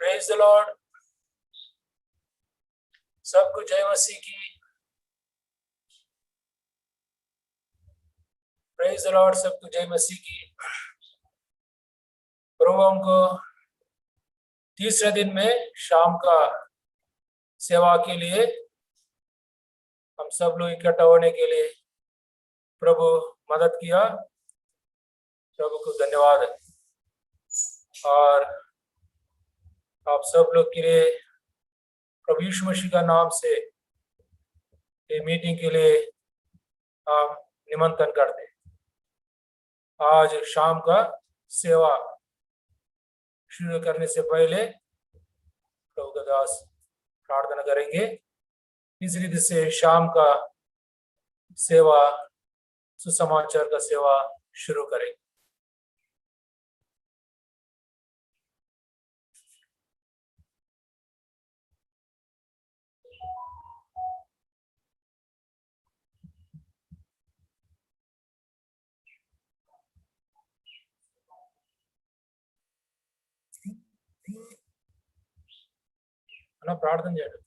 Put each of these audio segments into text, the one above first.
Praise the Lord. सबको जय मसीह की। Praise the Lord. सबको जय मसीह की। प्रभु हमको तीसरे दिन में शाम का सेवा के लिए हम सब लोग इकट्ठा होने के लिए प्रभु मदद किया। प्रभु को धन्यवाद है। और आप सब लोग के लिए प्रभु यीशु मसीह का नाम से ये मीटिंग के लिए हम निमंत्रण करते हैं। आज शाम का सेवा शुरू करने से पहले प्रभु का दास प्रार्थना करेंगे। इस रीति से शाम का सेवा सुसमाचार का सेवा शुरू करेंगे। ప్రార్థన చేయండి।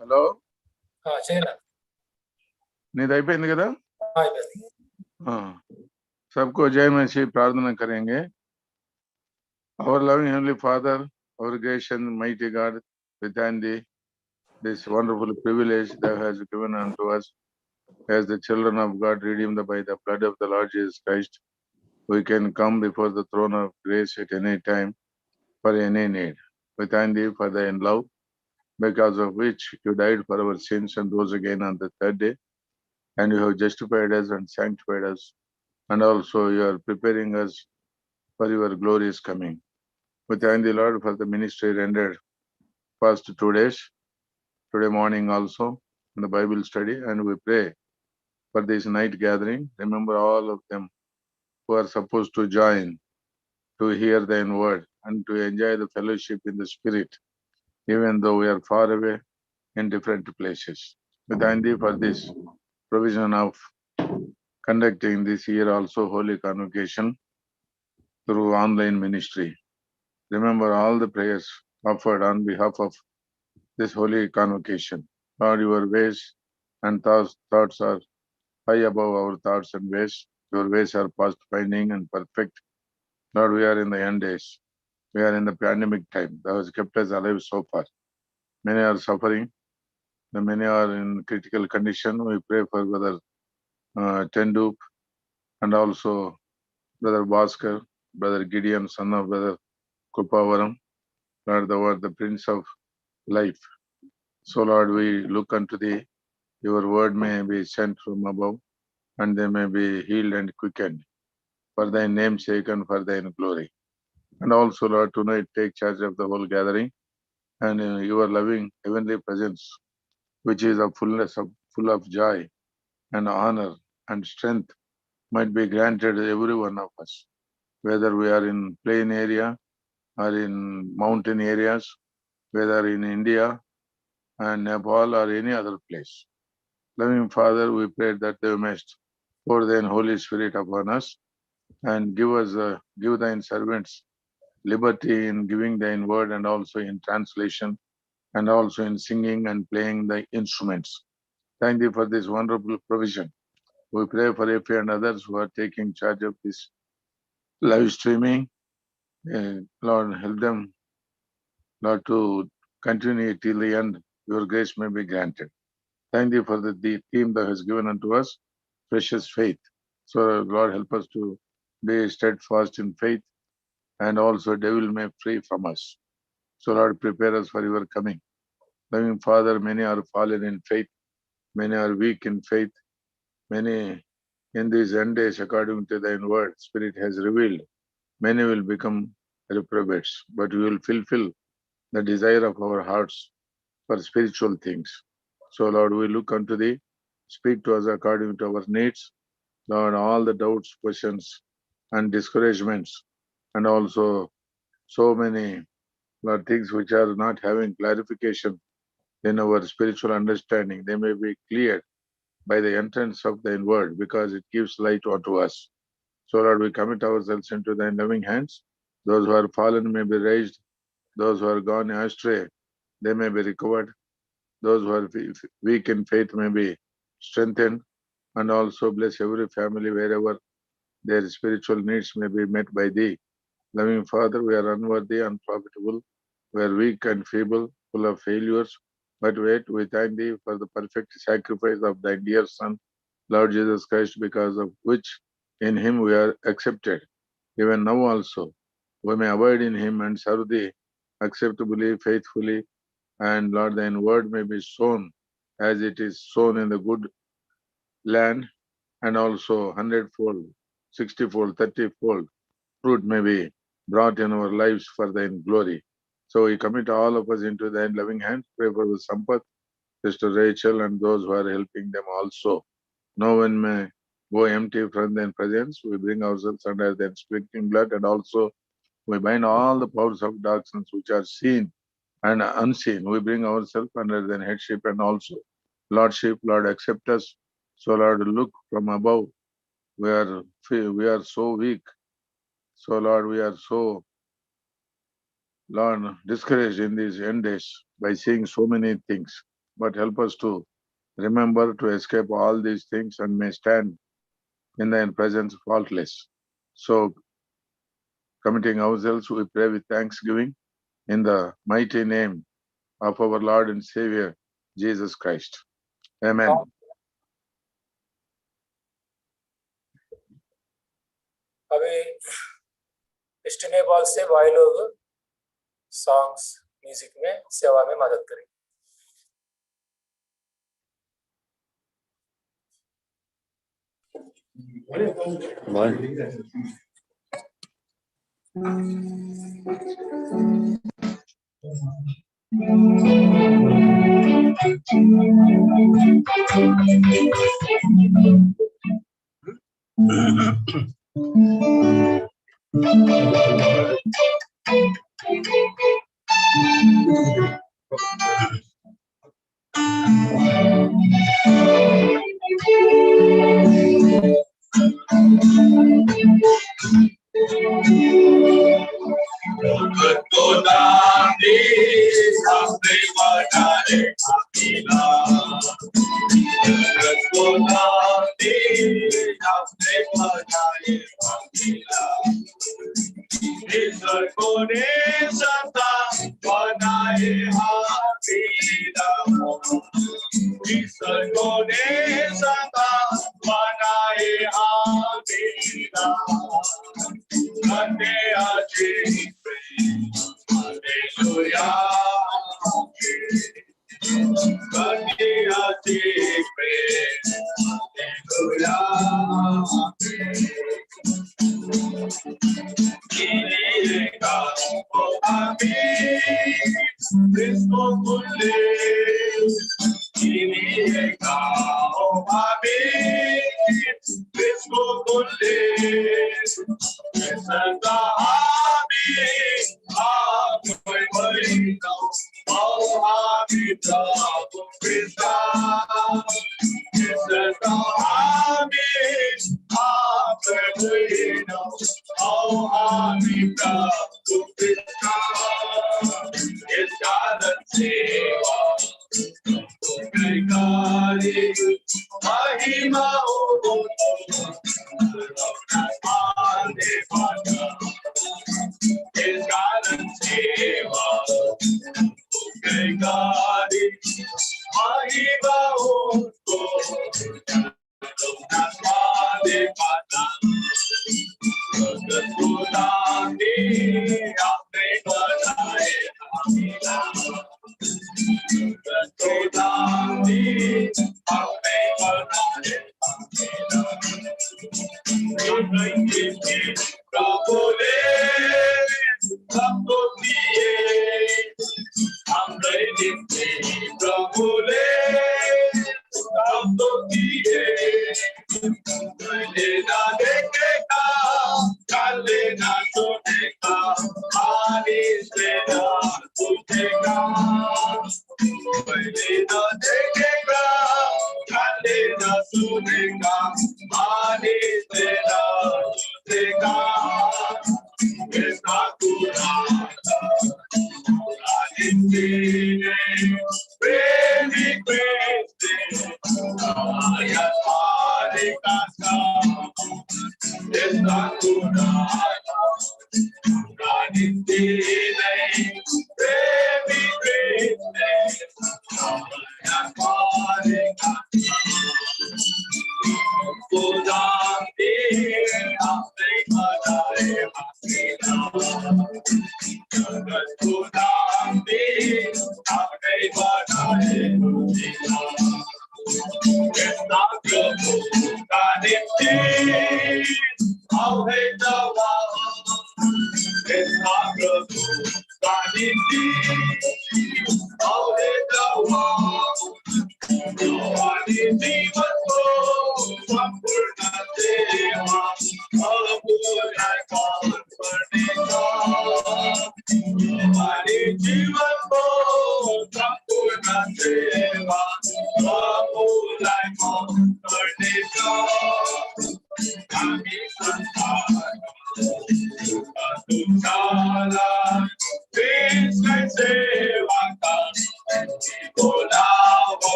హలో చేయండి। నీది అయిపోయింది కదా? అయిపోయింది। सबको जय मसीह प्रार्थना करेंगे। Our loving Heavenly Father, our gracious and mighty God, we thank thee this wonderful privilege thou hast given unto us as the children of God, redeemed by the blood of the Lord Jesus Christ. We can come before the throne of grace at any time for any need. We thank thee for thy love, because of which you died for our sins and rose again on the third day, and you have justified us and sanctified us, and also you are preparing us for your glorious coming. We thank the Lord for the ministry rendered past 2 days, today morning also, in the Bible study, and we pray for this night gathering. Remember all of them who are supposed to join to hear thine word and to enjoy the fellowship in the Spirit, even though we are far away in different places. We thank thee for this provision of conducting this year also Holy Convocation through online ministry. Remember all the prayers offered on behalf of this Holy Convocation. Lord, your ways and thoughts are high above our thoughts and ways. Your ways are past finding and perfect. Lord, we are in the end days. We are in the pandemic time. Thou hast kept us alive so far. Many are suffering. Many are in critical condition. We pray for Brother Tendup and also Brother Bhaskar, Brother Gideon, son of Brother Kupavaram. Lord, thou art the Prince of life. So, Lord, we look unto thee. Your word may be sent from above, and they may be healed and quickened for thy name's sake and for thine glory. And also, Lord, tonight take charge of the whole gathering, and your loving heavenly presence, which is a full of joy and honor and strength, might be granted to every one of us, whether we are in plain area or in mountain areas, whether in India and Nepal or any other place. Loving Father, we pray that thou mayest pour thine Holy Spirit upon us and give thine servants liberty in giving thine word, and also in translation, and also in singing and playing the instruments. Thank thee for this wonderful provision. We pray for Effie and others who are taking charge of this live streaming. Lord, help them, Lord, to continue till the end. Your grace may be granted. Thank thee for the theme that has given unto us, precious faith. So, Lord, help us to be steadfast in faith, and also devil may flee from us. So, Lord, prepare us for your coming. Loving Father, many are fallen in faith, many are weak in faith, many in these end days, according to thine word, Spirit has revealed, many will become reprobates, but we will fulfill the desire of our hearts for spiritual things. So Lord, we look unto thee, speak to us according to our needs. Lord, all the doubts, questions, and discouragements, and also so many, Lord, things which are not having clarification in our spiritual understanding, they may be cleared by the entrance of thy word, because it gives light unto us. So Lord, we commit ourselves into thy loving hands. Those who are fallen may be raised. Those who are gone astray, they may be recovered. Those who are weak in faith may be strengthened. And also bless every family wherever their spiritual needs may be met by thee. Loving Father, we are unworthy, unprofitable. We are weak and feeble, full of failures. But wait, we thank thee for the perfect sacrifice of thy dear Son, Lord Jesus Christ, because of which in him we are accepted. Even now also, we may abide in him and serve thee acceptably, faithfully, and Lord, thine word may be sown as it is sown in the good land, and also 100-fold, 60-fold, 30-fold fruit may be brought in our lives for thine glory. So we commit all of us into thine loving hands. Pray for the Sampath, Sister Rachel, and those who are helping them also. No one may go empty from thine presence. We bring ourselves under thine sprinkling blood, and also we bind all the powers of darkness which are seen and unseen. We bring ourselves under thine headship and also Lordship. Lord, accept us. So Lord, look from above. We are so weak. So Lord, we are so, Lord, discouraged in these end days by seeing so many things. But help us to remember to escape all these things and may stand in thine presence faultless. So, committing ourselves, we pray with thanksgiving in the mighty name of our Lord and Savior, Jesus Christ. Amen. अभी इस्टनेबॉल से भाई लोग songs music में सेवा में मदद करें. सेना तुझेगा पहले न देखेगा खाली न सुनेगा आने सेना तुझेगा इसका कुरान प्रेमी प्रेमी आया पारे का इसका कुरान प्रेमी प्रेमी आया पारे का खुदा आपने बनाए जगत खुदा आपने बनाए इतना प्रभु का नित्य है दवा इतना प्रभु का नित्य है दवा हमारे जीवन को संपूर्ण सेवा अपूर्ण काम करने का हमारे जीवन को संपूर्ण सेवा अपूर्ण काम करने का हमें संसार तुझाला देश सेवा का बोला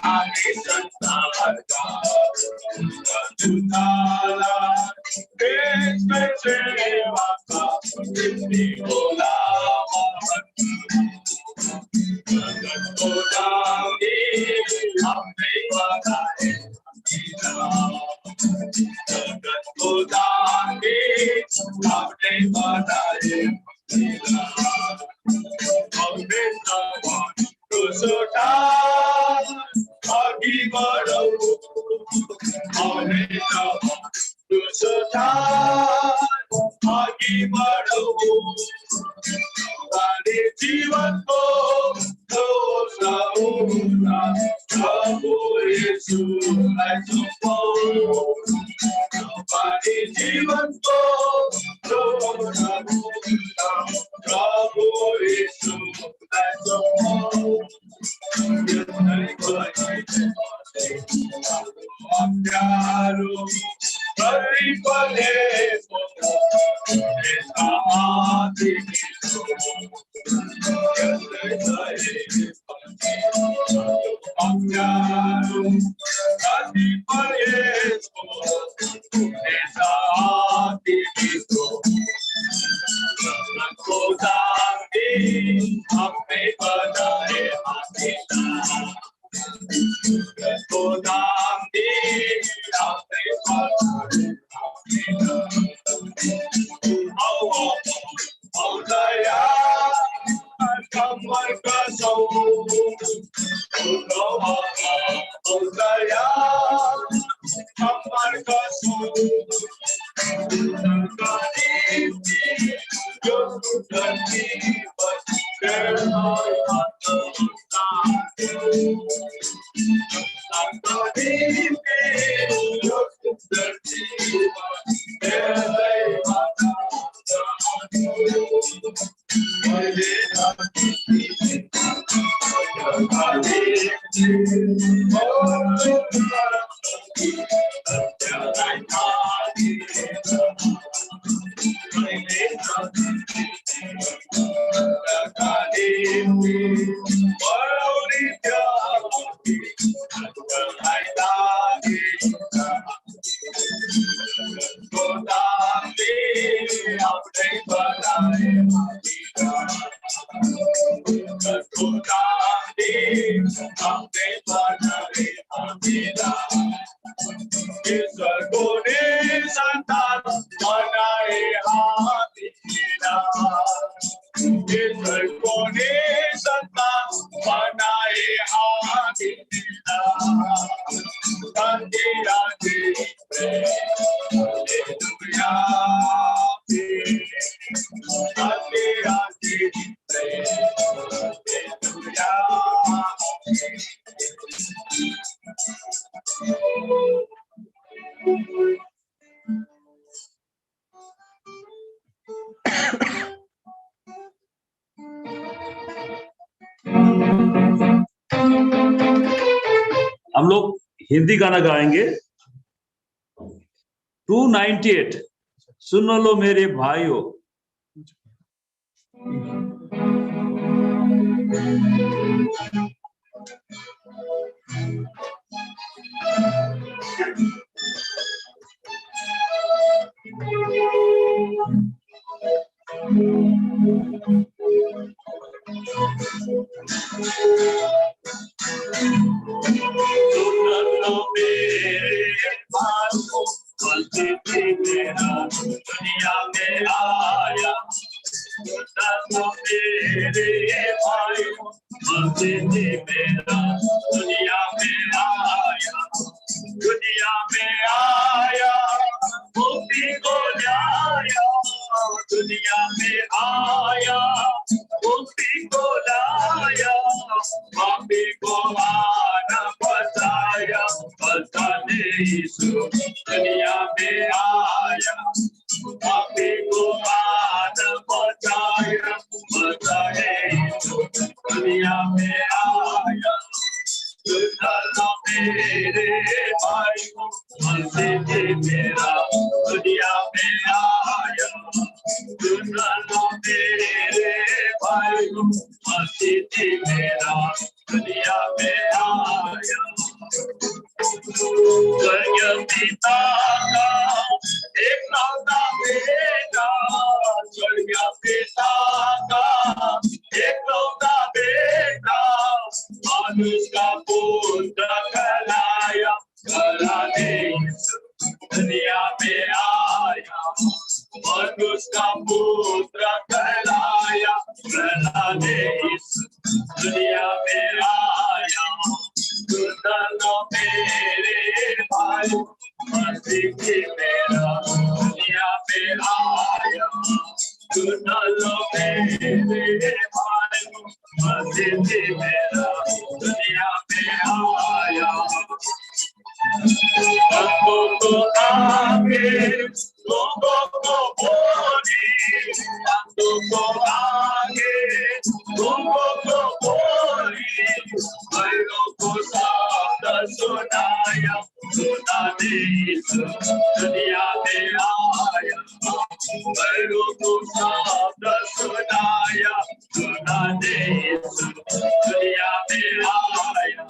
आगे संसार का तुझाला देश सेवा का बोला बोला हमने बताए जगत को दाने आपने बताए हमने सवाल तो सोचा आगे बढ़ो हमने सवाल तो सोचा आगे बढ़ो हमारे जीवन को प्रभु यीशु हमारे जीवन को प्रभु यीशु प्यारो परिपले अपने बनाए को नाम दे अपने बनाए दया कमर कसो दया कमर कसो जो धरती पर हम लोग हिंदी गाना गाएंगे 298 सुन लो मेरे भाइयों। दुनिया में आया मेरे भाई मेरा दुनिया में आया मुक्ति को लाया दुनिया में आया मुक्ति को लाया पापी को आना बताया बताने यीशु दुनिया में आया पापी को आना बताया बताने यीशु दुनिया में आया मेरे भाई मसीह मेरा दुनिया में आया मेरे भाई मसीह मेरा दुनिया में आया स्वर्ग पिता का एक लौता बेटा स्वर्ग पिता का एक लौता बेटा मानुष का पुत्र कहलाया कहलाने दुनिया में आया मनुष्य का पुत्र कहलाया कहलाने दुनिया में आया मेरे भाई मसीह मेरा दुनिया में आया मेरे भाई मसीह मेरा दुनिया में आया लोगों को आगे लोगों को बोली लोगों को आगे लोगों को बोली भाइयों को सावधान सुनाया सुनाने दुनिया में आया भाइयों को सावधान सुनाया सुनाने दुनिया में आया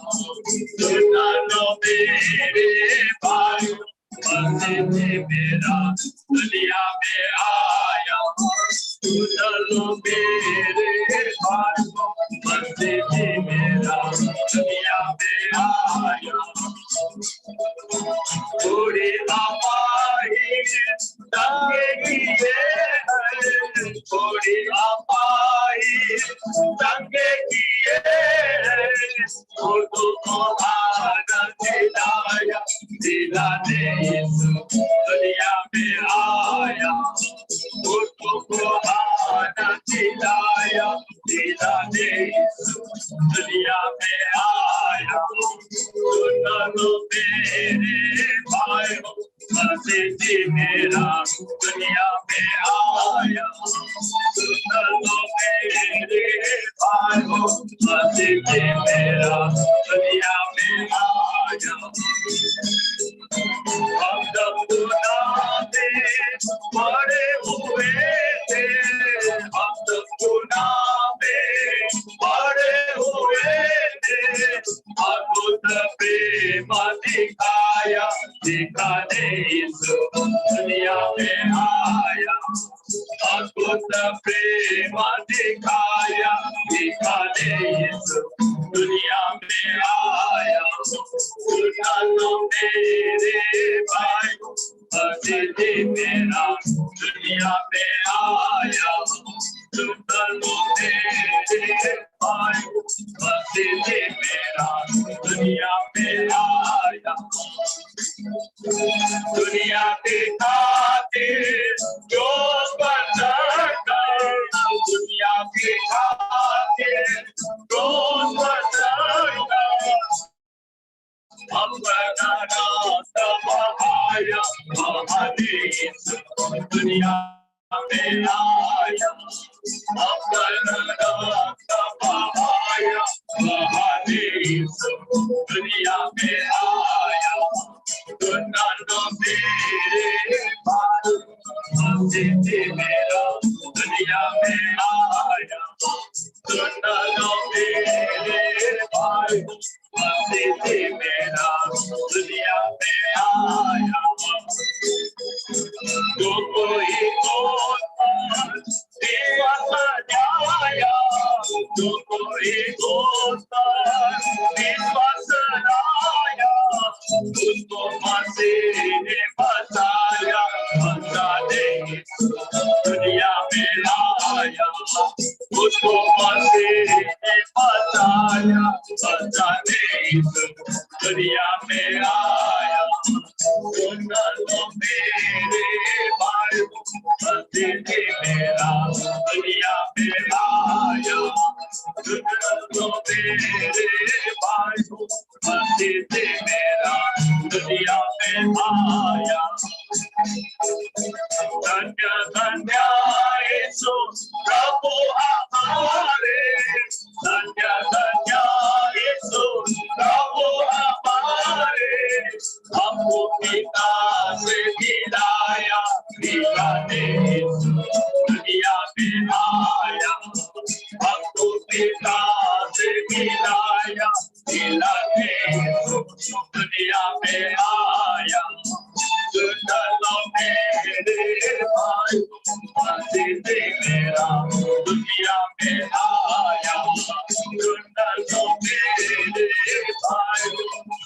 सुना लो मेरे भाई मसीह मेरा दुनिया में आया सुना लो मेरे भाई मसीह मेरा दुनिया में आया थोड़ी आपाही दंगे किए थोड़ी आपाही दंगे किए को आना दिलाया दिलाने दुनिया में आया को आना दिलाया दिलाने दुनिया में आया सुना लो मेरे भाई मसीह मेरा दुनिया में आया सुना लो मेरे भाई मसीह मेरा दुनिया में आया हम जब गुनाह में पड़े हुए थे हम जब गुनाह में पड़े हुए थे अद्भुत प्रेम दिखाया दिखाने दुनिया में आया अद्भुत प्रेम दिखाया दिखाने दुनिया में आया सुना लो मेरे भाई मसीह मेरा दुनिया में आया सुना लो मेरे भाई मसीह मेरा दुनिया में आया दुनिया के खातिर जो बदलता दुनिया के खातिर जो बदलता अपना रास्ता बहाया दुनिया में आया अपना रास्ता बहाया दुनिया में दुनिया में आया सुन लो मेरे भाई मसीह मेरा दुनिया में आया जो कोई विश्वास लाया जो कोई विश्वास लाया उसको मसीह ने बताया बता दे दुनिया में आया उसको मसीह ने बताया बता दे दुनिया में आया सुन लो मेरे भाई मसीह मेरा दुनिया में आया सुन लो मेरे भाई मसीह मेरा दुनिया में आया धन्य धन्य यीशु प्रभु हमारे धन्य धन्य यीशु प्रभु हमारे हमको पिता से मिलाया मिलाने दुनिया में आया हमको पिता से मिलाया मिलाने दुनिया में आया सुन लो मेरे भाई मसीह मेरा दुनिया में आया सुन लो मेरे भाई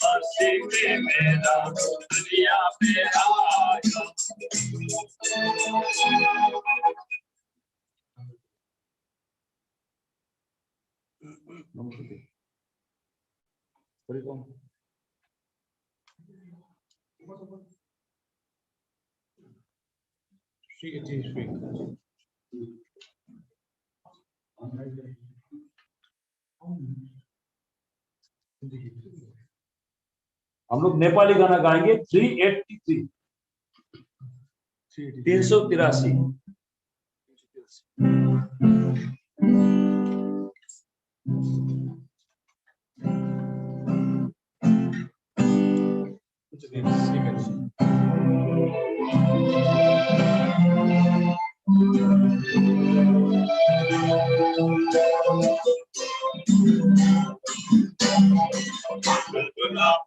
मसीह मेरा दुनिया में आया हम लोग नेपाली गाना गाएंगे 383 383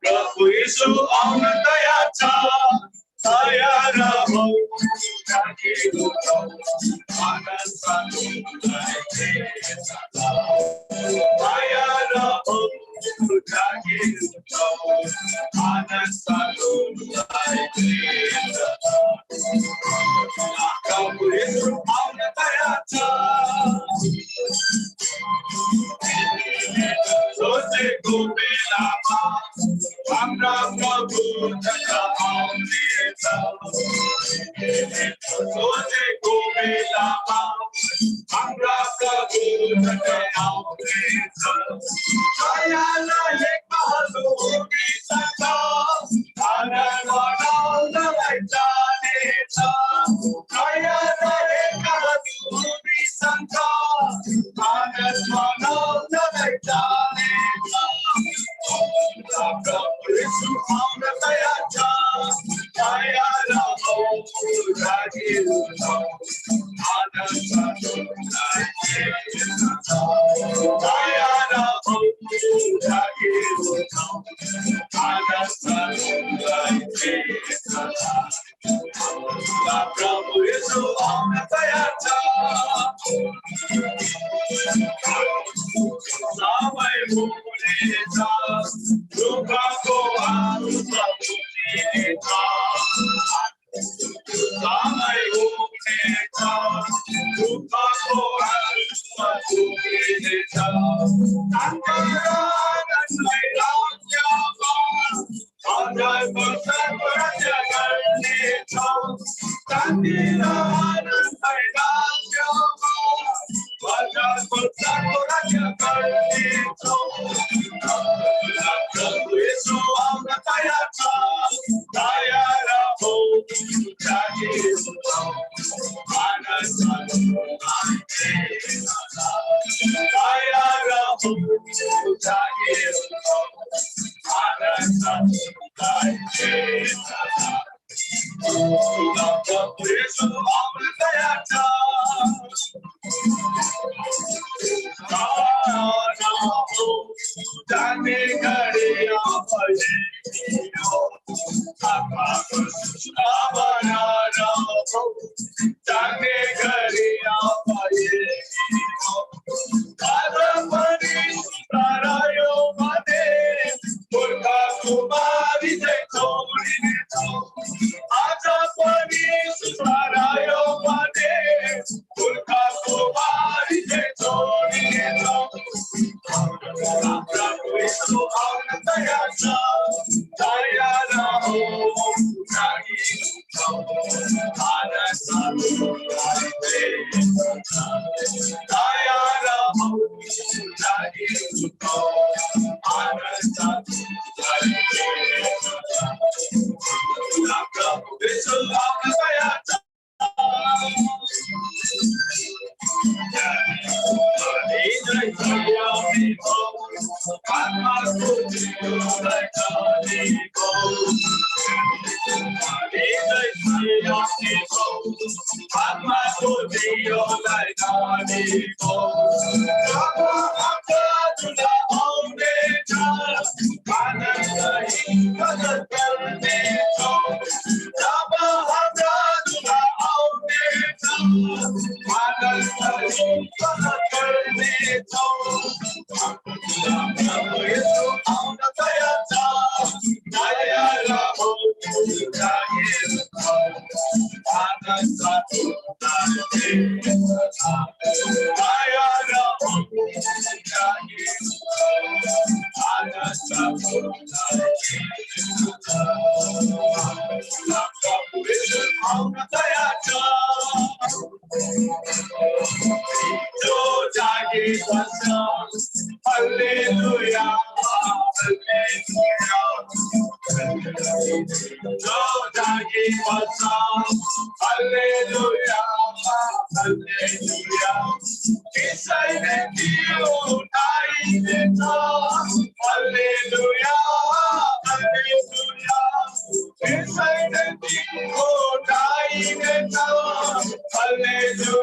प्रभु यीशु आउन दयाचा saya rabu kaki guru anak satu saya rabu kaki guru anak satu kamu itu anak dayata sote kubelama amra prabu jaka amrita sote kubelama amra prabu jaka amrita saya layak malu bisata ana wana laitane cha saya layak malu bisata ana wana laitane cha Prabhu Yesu auna dayata saya rabu kaki guru anak satu saya rabu kaki guru anak satu Prabhu Yesu auna dayata sampai mulita luka ko harus mulita sampai mulita luka ko harus mulita antara dan lainnya ada besar berajakan itu tandiran dan lainnya ada besar berajakan itu Prabhu Yesu auna dayata saya rabu kaki guru anak satu saya rabu kaki guru anak satu Prabhu Yesu auna dayata Daya Ramo Jagirko Ananta Lakam Visulamaya Hallelujah. Hallelujah. Hallelujah.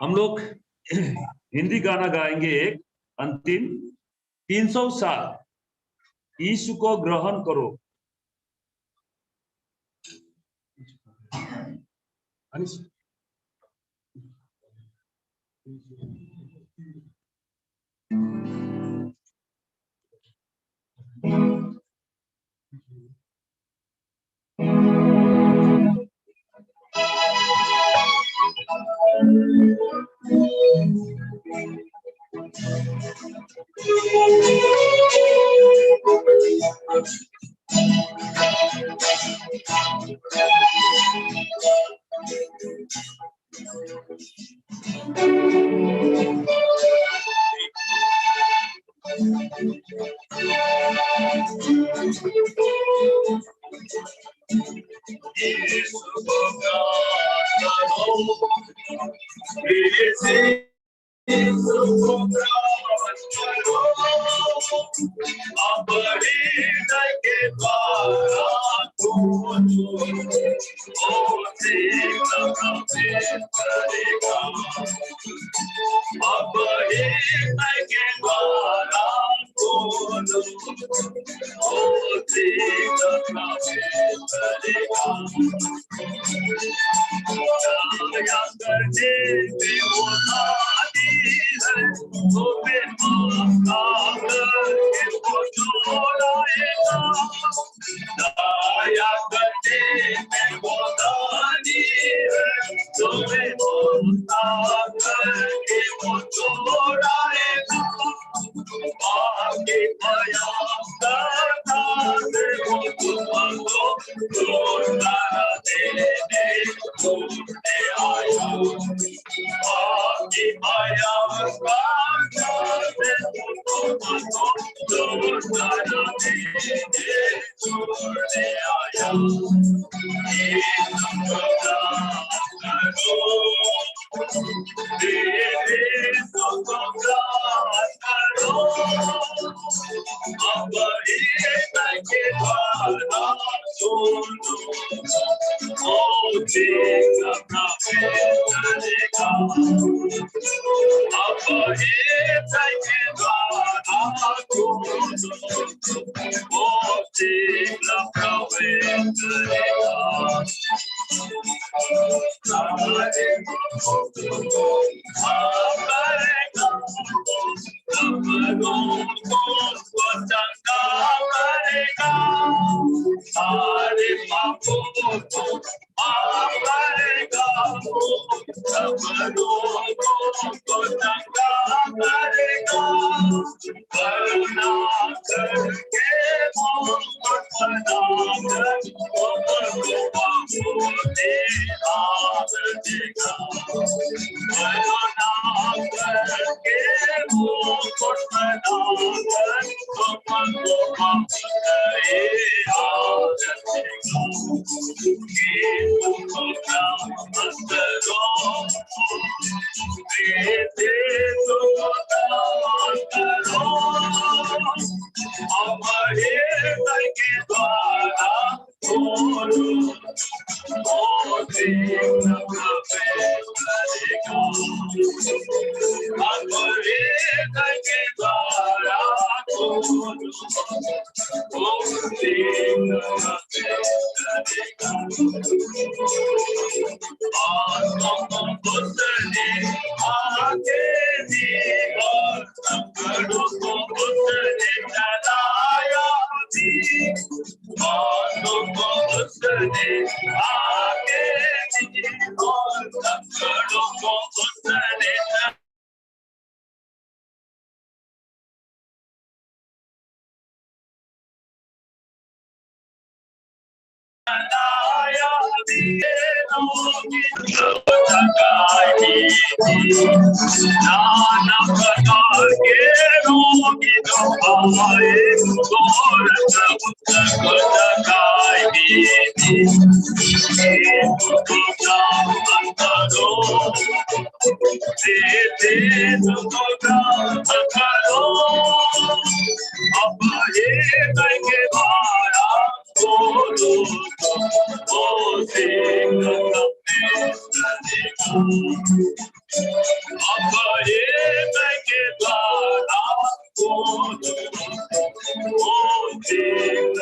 हम लोग हिंदी गाना गाएंगे एक अंतिम 300 साल यीशु को ग्रहण करो। सारे पापों को माफ करेगा, सब रोगों को चंगा करेगा, करुणा करके मोहब्बत बनाकर तुमको बाबूले हाथ देगा, करुणा करके मोहब्बत बनाकर तुमको बाबूले हाथ देगा, तुमको प्राप्त करो दे तुमको प्राप्त करो, हमारे दर के द्वारा बोलो ओ दीन करेगा, हमारे दर के द्वारा बोलो ओ दीन करेगा। बुद्ध ने आगे दी और संकटों को बुद्ध ने चलाया थी, बातों को बुद्ध ने आगे दी और संकटों को बुद्ध ने चलाया थी, नाना प्रकार के रोगी जो आए करो, अब ये करके मारा बोलो ओ सिंह अब ये के द्वारा बोलो ओ सिंह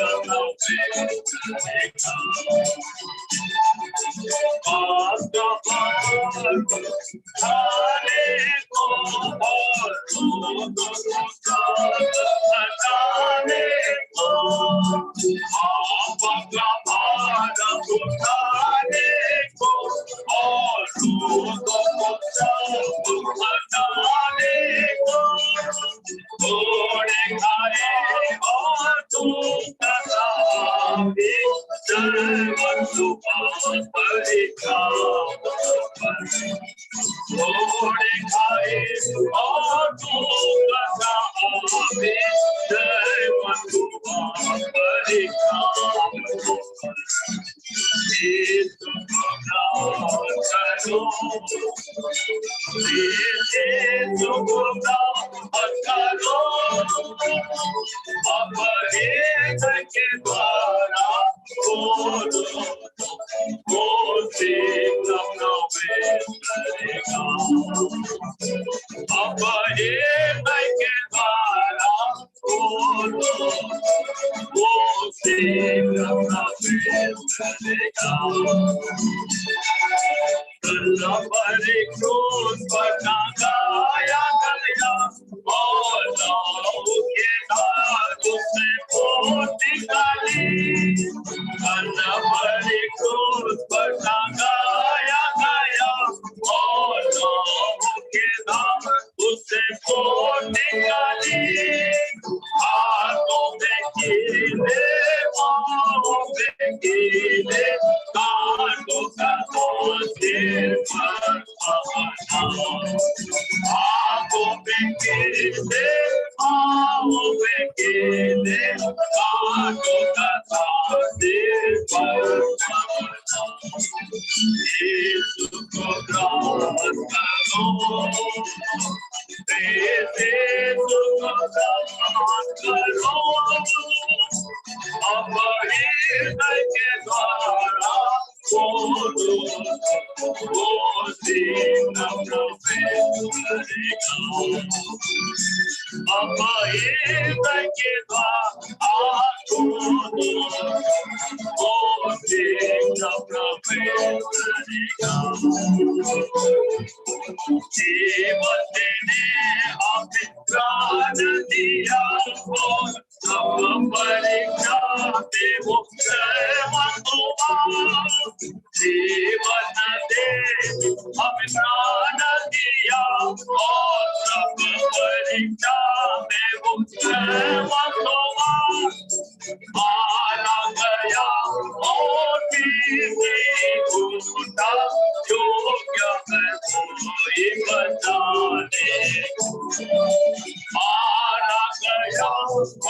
खाने को और हटाने को आपका भार उठाने को और लोगों को सब हटाने को, घोड़े खाए और तुम कसाबे घोड़े खाए और तुम कसाबे के द्वारा अब ये के द्वारा वो बड़े क्रोध पर गाया गया और नाव के धागों से पोत निकाली, बड़े क्रोध पर गाया गया और नाव के धागों से पोत निकाली, हाथों में कीले पाँवों में कीले कांटों का सिर पर हाथों में कीले पाँवों में कीले कांटों का सिर पर यीशु को ग्रहण करो, यीशु को ग्रहण करो, अब हृदय के द्वारा बोलो वो सिंह करेगा, अब हृदय के द्वारा बोलो जीवन देने हमें प्राण दिया हो, सब परीक्षा से वो जीवन दे हमें प्राण दिया और सब परीक्षा में वो मारा गया और किसी झूठा योग्य है कोई बताने, मारा गया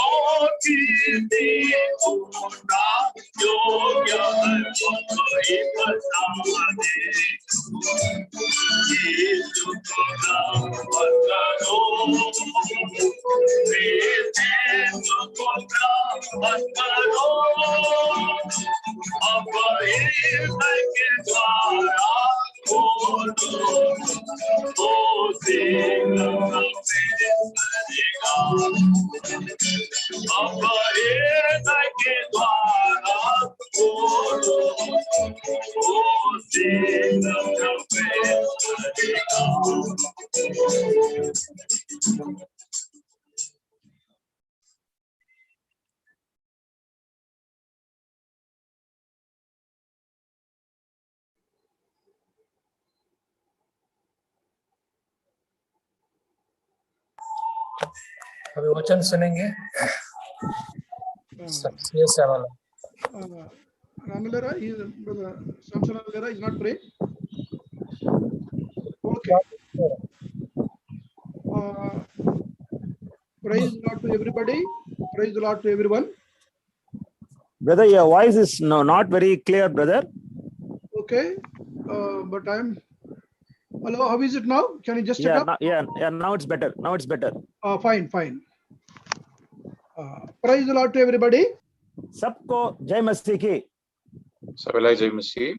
और किसी झूठा योग्य है कोई बताने। यीशु को नाम करो, यीशु को नाम करो, अब हृदय के द्वारा खोलो, वो शीघ्र करेगा। अब हृदय के द्वारा खोलो, वो शीघ्र करेगा। अभी वचन सुनेंगे। yes, वाला Ramalera, brother Samson Ramalera is not praying. Okay. Praise the Lord to everybody. Praise the Lord to everyone. Brother, your voice is not very clear, brother. Okay. But I'm. Hello, how is it now? Can you just check up? Now it's better. Now it's better. Fine. Praise the Lord to everybody. सबको जय मसीह की। सबलाई जय मसीह।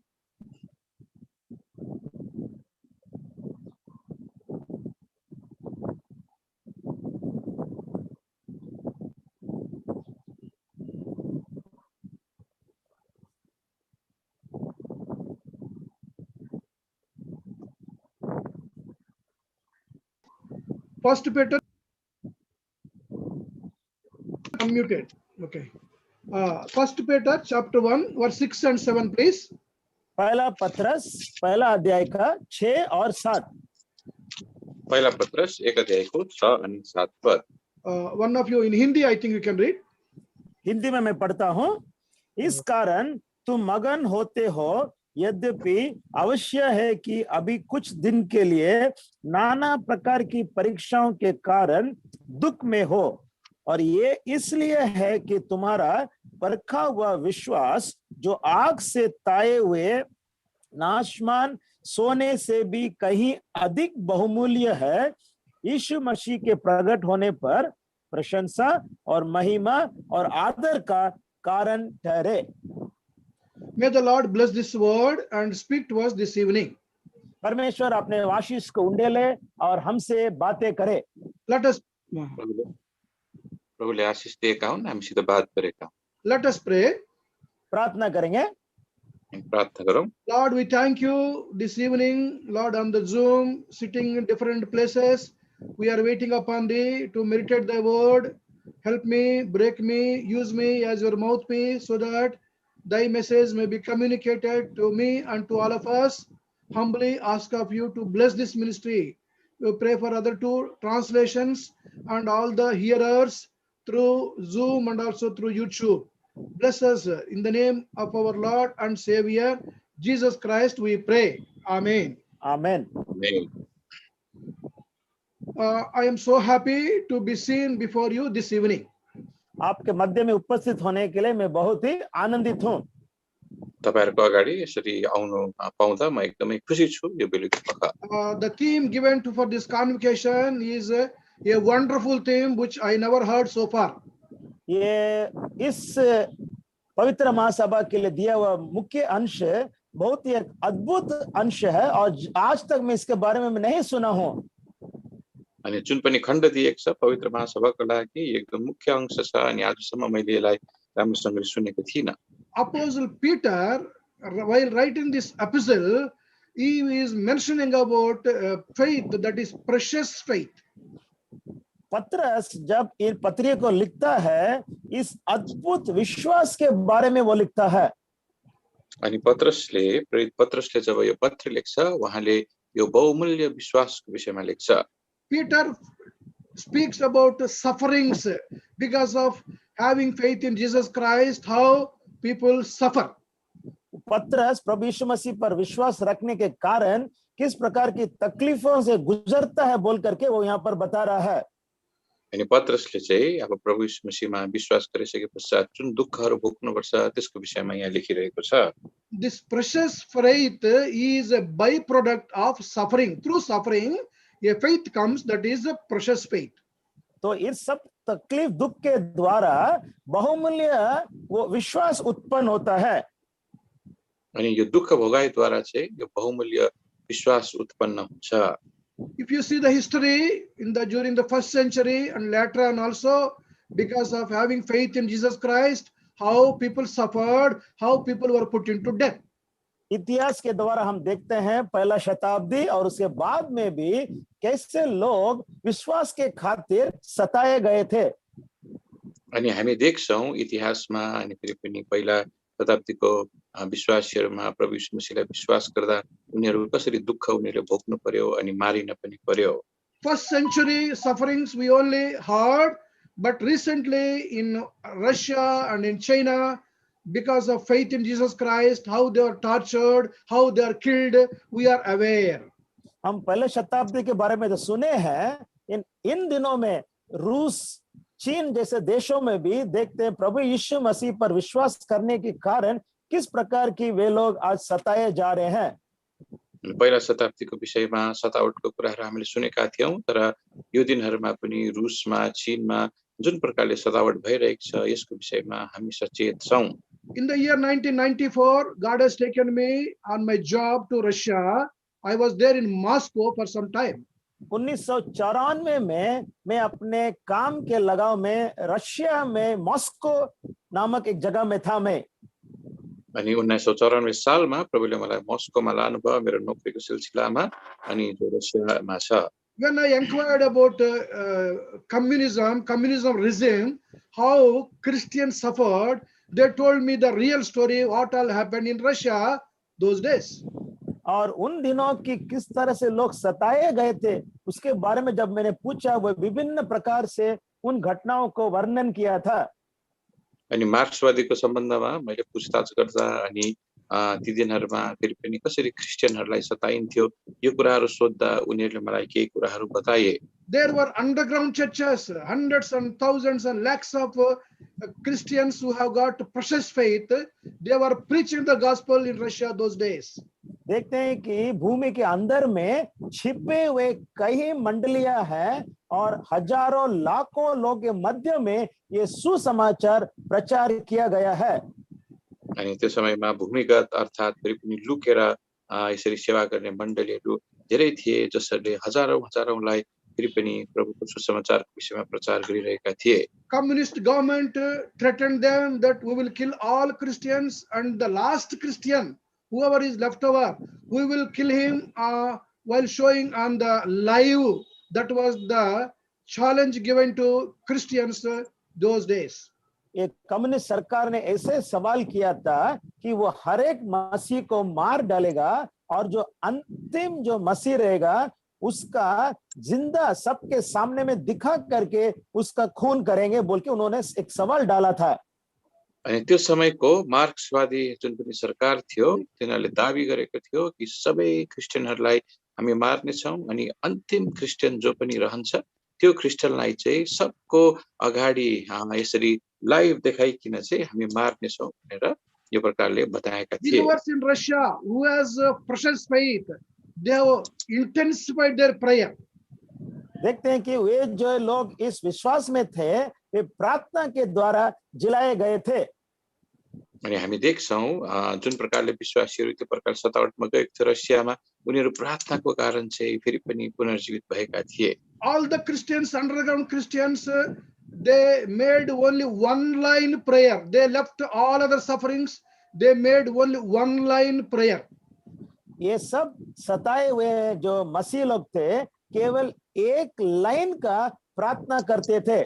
First Peter, unmuted. Okay. First Peter chapter 1 verse 6 and 7 please. पहला पत्रस पहला अध्याय का 6 और 7। पहला पत्रस 1 अध्याय को 6 और 7 पद। One of you in Hindi, I think you can read. Hindi में मैं पढ़ता हूँ। इस कारण तुम मगन होते हो, यद्यपि अवश्य है कि अभी कुछ दिन के लिए नाना प्रकार की परीक्षाओं के कारण दुख में हो, और ये इसलिए है कि तुम्हारा परखा हुआ विश्वास, जो आग से ताए हुए नाशमान सोने से भी कहीं अधिक बहुमूल्य है, यीशु मसीह के प्रकट होने पर प्रशंसा और महिमा और आदर का कारण ठहरे। May the Lord bless this word and speak to us this evening. परमेश्वर अपने आशीष को उंडेले और हमसे बातें करे। Let us प्रभुले आशीष दिएका हुन्, हामीसित बात गरेका। Let us pray. प्रार्थना करेंगे। प्रार्थना गरौँ। Lord, we thank you this evening, Lord, on the Zoom, sitting in different places. We are waiting upon thee to meditate thy word. Help me, break me, use me as your mouthpiece so that thy message may be communicated to me and to all of us. Humbly ask of you to bless this ministry. We pray for other two translations and all the hearers through Zoom and also through YouTube. Bless us in the name of our Lord and Savior, Jesus Christ, we pray. Amen. Amen. Amen. I am so happy to be seen before you this evening. आपके मध्य में उपस्थित होने के लिए मैं बहुत ही आनंदित हूँ। तपाईहरुको अगाडि यसरी आउनु पाउँदा म एकदमै खुसी छु यो बेलुकीपख। The theme given for this convocation is a wonderful theme which I never heard so far. ये इस पवित्र महासभा के लिए दिया हुआ मुख्य अंश बहुत ही अद्भुत अंश है और आज तक मैं इसके बारे में नहीं सुना हूँ। अनि जुन पनि खण्ड दिएको छ पवित्र महासभाको लागि एकदम मुख्य अंश छ अनि आजसम्म मैले यसलाई राम्रोसँगले सुनेको थिइनँ। Apostle Peter, while writing this epistle, he is mentioning about faith, that is precious faith. पतरस जब इन पत्री को लिखता है, इस अद्भुत विश्वास के बारे में वो लिखता है। अनि प्रेरित पत्रसले जब यो पत्र लेख्छ, उहाँले यो बहुमूल्य विश्वासको विषयमा लेख्छ। Peter speaks about sufferings because of having faith in Jesus Christ, how people suffer. पतरस प्रभु यीशु मसीह पर विश्वास रखने के कारण किस प्रकार की तकलीफों से गुजरता है बोल करके वो यहाँ पर बता रहा है। अनि पत्रसले चाहिँ अब प्रभु यीशु मसीहमा विश्वास गरिसके पश्चात जुन दुःखहरू भोग्नुपर्छ त्यसको विषयमा यहाँ लेखिरहेको छ। This precious faith is a byproduct of suffering. Through suffering, a faith comes, that is a precious faith. तो इस सब तकलीफ दुख के द्वारा बहुमूल्य वो विश्वास उत्पन्न होता है। अनि यो दुःख भोगाइद्वारा चाहिँ यो बहुमूल्य विश्वास उत्पन्न हुन्छ। If you see the history during the first century and later on also, because of having faith in Jesus Christ, how people suffered, how people were put into death. इतिहास के द्वारा हम देखते हैं पहला शताब्दी और उसके बाद में भी कैसे लोग विश्वास के खातिर सताए गए थे। अनि हामी देख्छौं इतिहासमा अनि फेरि पनि पहिला शताब्दीको विश्वासीहरुमा प्रभु यीशु मसीहलाई विश्वास गर्दा उनीहरु कसरी दुःख उनीहरुले भोग्नु पर्यो अनि मारिन पनि पर्यो। First century sufferings we only heard, but recently in Russia and in China, because of faith in Jesus Christ, how they are tortured, how they are killed, we are aware. हम पहले शताब्दी के बारे में तो सुने हैं, इन दिनों में रूस, चीन जैसे देशों में भी देखते हैं प्रभु यीशु मसीह पर विश्वास करने के कारण किस प्रकार की वे लोग आज सताए जा रहे हैं। पहिला शताब्दीको विषयमा सतावटको कुराहरू हामीले सुनेका थियौं, तर यो दिनहरुमा पनि रुसमा, चीनमा जुन प्रकारले सतावट भइरहेको छ यसको विषयमा हामी सचेत छौं। In the year 1994, God has taken me on my job to Russia. I was there in Moscow for some time. 1994 में मैं अपने काम के लगाव में रशिया में मॉस्को नामक एक जगह में था मैं। अनि 1994 सालमा प्रभुले मलाई मस्कोमा लानुभयो मेरो नोकरीको सिलसिलामा अनि जो रसियामा छ। When I inquired about communism regime, how Christians suffered, they told me the real story, what all happened in Russia those days. और उन दिनों की किस तरह से लोग सताए गए थे उसके बारे में जब मैंने पूछा, वो विभिन्न प्रकार से उन घटनाओं को वर्णन किया था। अनि मार्क्सवादीको सम्बन्धमा मैले पूछताछ गर्दा अनि ती दिनहरुमा फेरि पनि कसरी क्रिश्चियनहरुलाई सताइन्थ्यो यो कुराहरु सोध्दा उनीहरुले मलाई केही कुराहरु बताए। There were underground churches, hundreds and thousands and lakhs of Christians who have got precious faith. They were preaching the gospel in Russia those days. देखते हैं कि भूमि के अंदर में छिपे हुए कई मंडलियां हैं और हजारों लाखों लोगों के मध्य में ये सुसमाचार प्रचार किया गया है। अनि त्यो समयमा भूमिगत अर्थात फेरि पनि लुकेर यसरी सेवा गर्ने मण्डलीहरु धेरै थिए जसले हजारौंलाई फेरि पनि प्रभुको सुसमाचारको विषयमा प्रचार गरिरहेका थिए। Communist government threatened them that we will kill all Christians, and the last Christian, whoever is left over, we will kill him while showing on the live. That was the challenge given to Christians those days. एक communist सरकार ने ऐसे सवाल किया था कि वो हर एक मसीह को मार डालेगा और जो अंतिम जो मसीह रहेगा उसका जिंदा सबके सामने में दिखा करके उसका खून करेंगे बोल के उन्होंने एक सवाल डाला था। अनि त्यो समयको मार्क्सवादी जुन पनि सरकार थियो तिनीहरूले दाबी गरेको थियो कि सबै क्रिश्चियनहरुलाई हामी मार्ने छौं अनि अन्तिम क्रिश्चियन जो पनि रहन्छ त्यो क्रिश्चियनलाई चाहिँ सबको अगाडि यसरी लाइभ देखाइकिन चाहिँ हामी मार्ने छौं भनेर यो प्रकारले बताएका थिए। Believers in Russia who has precious faith, they have intensified their prayer. देखते हैं कि वे जो लोग इस विश्वास में थे वे प्रार्थना के द्वारा जिलाए गए थे। अनि हामी देख्छौं जुन प्रकारले विश्वासीहरु त्यो प्रकार सतावटमा गएको थियो रसियामा उनीहरु प्रार्थनाको कारण चाहिँ फेरि पनि पुनर्जीवित भएका थिए। All the Christians, underground Christians, they made only one line prayer. They left all other sufferings. They made only one line prayer. ये सब सताए हुए जो मसीह लोग थे केवल एक लाइन का प्रार्थना करते थे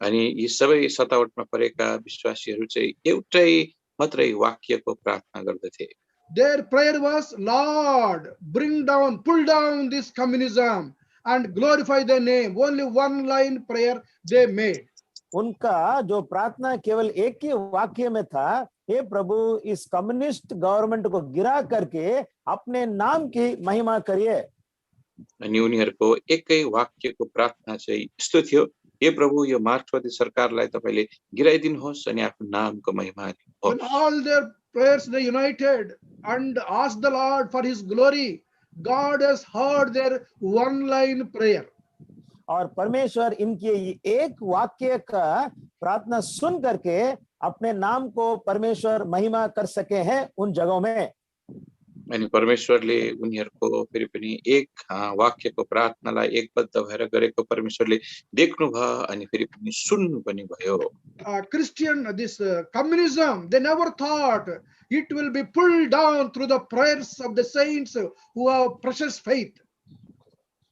अनि यी सबै सतावटमा परेका विश्वासीहरू चाहिँ एउटै मात्रै वाक्यको प्रार्थना गर्दथे Their prayer was, Lord, bring down, pull down this communism and glorify the name. Only one line prayer they made. उनका जो प्रार्थना केवल एक ही वाक्य में था हे प्रभु इस कम्युनिस्ट गवर्नमेंट को गिरा करके अपने नाम की महिमा करिए अनि उनीहरूको एकै वाक्यको प्रार्थना चाहिँ यस्तो थियो हे प्रभु यो मार्क्सवादी सरकारलाई तपाईले गिराइदिनुहोस् अनि आफ्नो नामको महिमा When दिनुहोस् all their prayers they united and asked the Lord for his glory, God has heard their one line prayer. और परमेश्वर इनके एक वाक्य का प्रार्थना सुन करके अपने नाम को परमेश्वर महिमा कर सके हैं उन जगहों में अनि परमेश्वरले उनीहरूको फेरि पनि एक वाक्यको प्रार्थनालाई एकबद्ध भएर गरेको परमेश्वरले देख्नु भयो अनि फेरि पनि सुन्नु पनि भयो Communism, they never thought it will be pulled down through the prayers of the saints who have precious faith.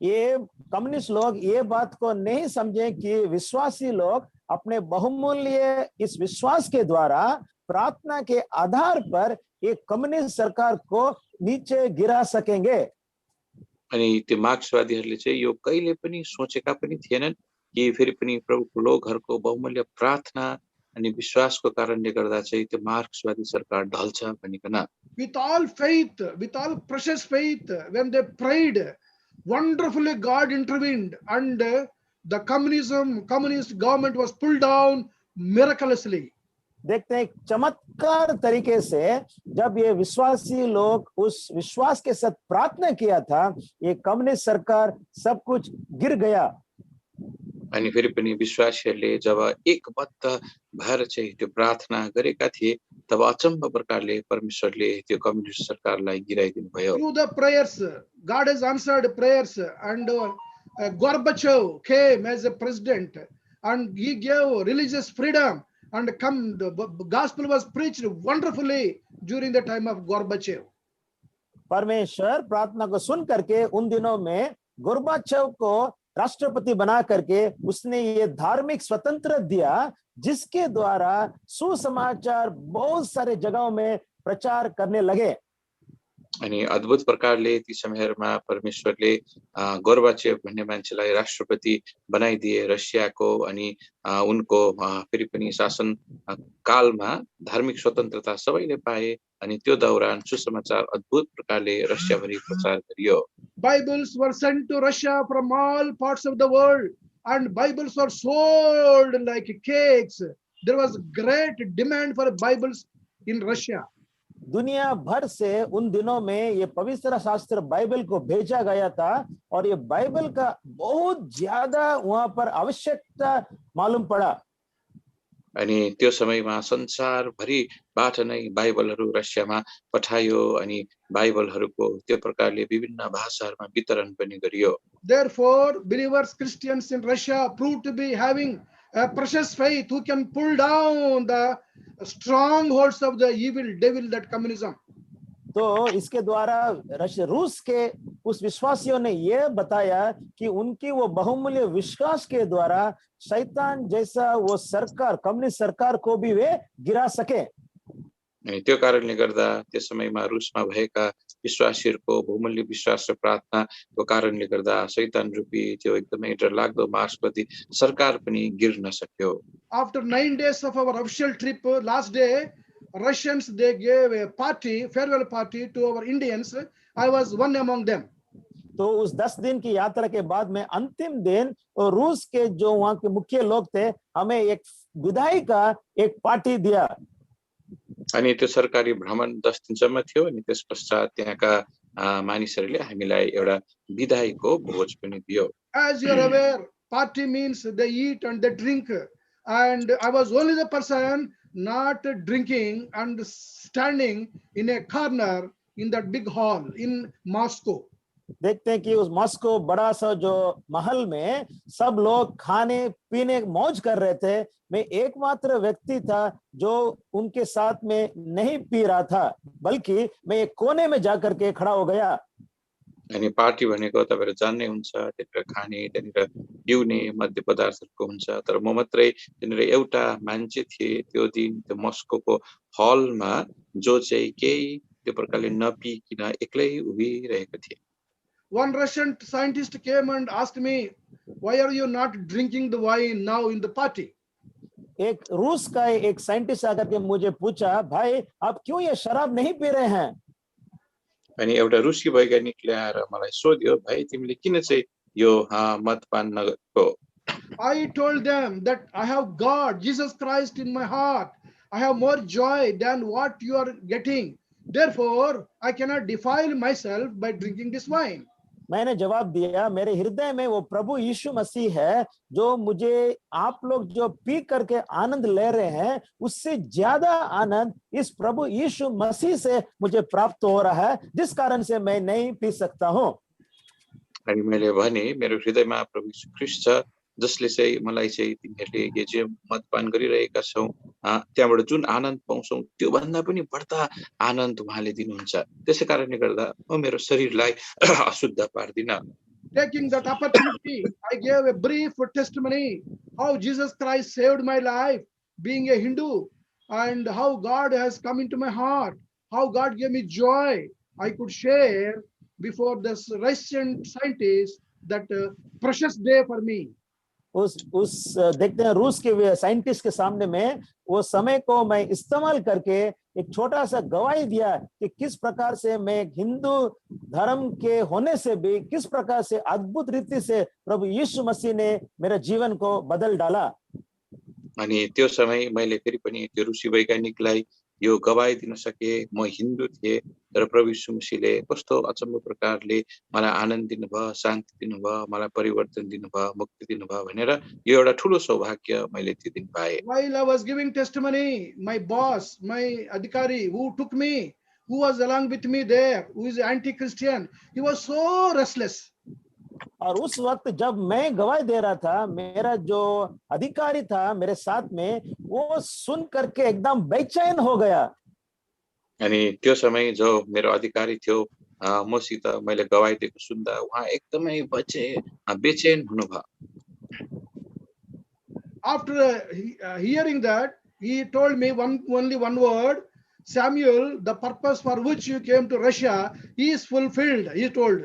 ये कम्युनिस्ट लोग ये बात को नहीं समझे कि विश्वासी लोग अपने बहुमूल्य इस विश्वास के द्वारा प्रार्थना के आधार पर एक कम्युनिस्ट सरकार को नीचे गिरा सकेंगे अनि त्यो मार्क्सवादीहरूले चाहिँ यो कहिले पनि सोचेका पनि थिएनन् कि फेरि पनि प्रभुको लोकहरूको बहुमूल्य प्रार्थना अनि विश्वासको कारणले गर्दा चाहिँ त्यो मार्क्सवादी सरकार ढल्छ भनिकन With all faith, with all precious faith, when they prayed, wonderfully God intervened and the communist government was pulled down miraculously. देखते हैं चमत्कार तरीके से जब ये विश्वासी लोग उस विश्वास के साथ प्रार्थना किया था ये कम्युनिस्ट सरकार सब कुछ गिर गया अनि फेरि पनि विश्वासीहरूले जब एकबद्ध भएर चाहिँ त्यो प्रार्थना गरेका थिए तब अचम्म प्रकारले परमेश्वरले त्यो कम्युनिस्ट सरकारलाई गिराइदिनु भयो Through the prayers, God has answered prayers and Gorbachev came as a president and he gave religious freedom and the gospel was preached wonderfully during the time of Gorbachev. परमेश्वर प्रार्थना को सुन करके उन दिनों में गोर्बाचेव को राष्ट्रपति बना करके उसने ये धार्मिक स्वतंत्रता दिया जिसके द्वारा सुसमाचार बहुत सारे जगहों में प्रचार करने लगे अनि अद्भुत प्रकारले ती समयहरुमा परमेश्वरले गोर्बाचेव भन्ने मान्छेलाई राष्ट्रपति बनाइदिए रसियाको अनि उनको फेरि पनि शासन कालमा धार्मिक स्वतन्त्रता सबैले पाए अनि त्यो दौरान सुसमाचार अद्भुत प्रकारले रसियाभरि प्रचार गरियो Bibles were sent to Russia from all parts of the world and Bibles were sold like cakes. There was great demand for Bibles in Russia. दुनिया भर से उन दिनों में ये पवित्र शास्त्र बाइबल को भेजा गया था और ये बाइबल का बहुत ज्यादा वहां पर आवश्यकता मालूम पड़ा अनि त्यो समयमा संसारभरिबाट नै बाइबलहरू रसियामा पठायो अनि बाइबलहरूको त्यो प्रकारले विभिन्न भाषाहरूमा वितरण पनि गरियो Therefore, believers, Christians in Russia proved to be having a precious faith who can pull down the strongholds of the evil devil, that communism. तो इसके द्वारा रूस के उस विश्वासियों ने ये बताया कि उनकी वो बहुमूल्य विश्वास के द्वारा शैतान जैसा वो सरकार कम्युनिस्ट सरकार को भी वे गिरा सके अनि त्यो कारणले गर्दा त्यस समयमा रुसमा भएका विश्वासीहरूको बहुमूल्य विश्वास र प्रार्थनाको कारणले गर्दा शैतान रूपी त्यो एकदमै डरलाग्दो मार्क्सवादी सरकार पनि गिर्न सक्यो After 9 days of our official trip, last day Russians they gave a party, farewell party to our Indians. I was one among them. तो उस 10 दिन की यात्रा के बाद में अंतिम दिन और रूस के जो वहां के मुख्य लोग थे हमें एक विदाई का एक पार्टी दिया अनि त्यो सरकारी भ्रमण 10 दिनसम्म थियो अनि त्यस पश्चात त्यहाँका मानिसहरूले हामीलाई एउटा विदाईको भोज पनि दियो As you are aware, party means they eat and they drink, and I was only the person not drinking and standing in a corner in that big hall in Moscow. देखते हैं कि उस मॉस्को बड़ा सा जो महल में सब लोग खाने पीने मौज कर रहे थे। मैं एकमात्र व्यक्ति था जो उनके साथ में नहीं पी रहा था, बल्कि मैं एक कोने में जाकर के खड़ा हो गया। अनि पार्टी भनेको तपाईहरु जान्नै हुन्छ, त्यतिर खाने, त्यतिर पिउने मद्य पदार्थहरुको हुन्छ। तर म मात्रै त्यतिर एउटा मान्छे थिए त्यो दिन त्यो मस्कोको हलमा, जो चाहिँ केही त्यो प्रकारले नपिकन एक्लै उभिरहेको थिए। One Russian scientist came and asked me, why are you not drinking the wine now in the party? एक रूस का एक साइंटिस्ट आकर के मुझे पूछा, भाई आप क्यों ये शराब नहीं पी रहे हैं? अनि एउटा रुसी वैज्ञानिकले आएर मलाई सोध्यो, भाइ तिमीले किन चाहिँ यो मदपान नगरेको? I told them that I have God, Jesus Christ in my heart. I have more joy than what you are getting. Therefore, I cannot defile myself by drinking this wine. मैंने जवाब दिया, मेरे हृदय में वो प्रभु यीशु मसीह है, जो मुझे आप लोग जो पी करके आनंद ले रहे हैं, उससे ज्यादा आनंद इस प्रभु यीशु मसीह से मुझे प्राप्त हो रहा है, जिस कारण से मैं नहीं पी सकता हूँ। अनि मैले भने मेरो हृदयमा प्रभु यीशु ख्रीष्ट छ, जसले चाहिँ मलाई चाहिँ तिमीहरूले यो चाहिँ मदपान गरिरहेका छौ त्यहाँबाट जुन आनन्द पाउँछौ त्यो भन्दा पनि बढ्ता आनन्द उहाँले दिनुहुन्छ। त्यसै कारणले गर्दा म मेरो शरीरलाई अशुद्ध पार्दिन। Taking that opportunity, I gave a brief testimony how Jesus Christ saved my life, being a Hindu, and how God has come into my heart, how God gave me joy. I could share before this Russian scientist that precious day for me. उस देखते हैं रूस के scientist के सामने में वो समय को मैं इस्तेमाल करके एक छोटा सा गवाही दिया कि किस प्रकार से मैं हिंदू धर्म के होने से भी किस प्रकार से अद्भुत रीति से प्रभु यीशु मसीह ने मेरे जीवन को बदल डाला। अनि त्यो समय मैले फेरि पनि त्यो रुसी वैज्ञानिकलाई यो गवाही दिन सके, म हिन्दू थिए तर प्रभु यीशु मसीहले कस्तो अचम्म प्रकारले मलाई आनन्द दिनुभयो, शान्ति दिनुभयो, मलाई परिवर्तन दिनुभयो, मुक्ति दिनुभयो भनेर यो एउटा ठूलो सौभाग्य मैले त्यो दिन पाए। While I was giving testimony, my boss, my adhikari who took me, who was along with me there, who is anti-Christian, he was so restless. और उस वक्त जब मैं गवाही दे रहा था, मेरा जो अधिकारी था मेरे साथ में, वो सुन करके एकदम बेचैन हो गया। अनि त्यो समय जो मेरो अधिकारी थियो मसित मैले गवाही दिएको सुन्दा उहाँ एकदमै बेचैन हुनुभयो। After hearing that, he told me only one word, Samuel, the purpose for which you came to Russia is fulfilled, he told.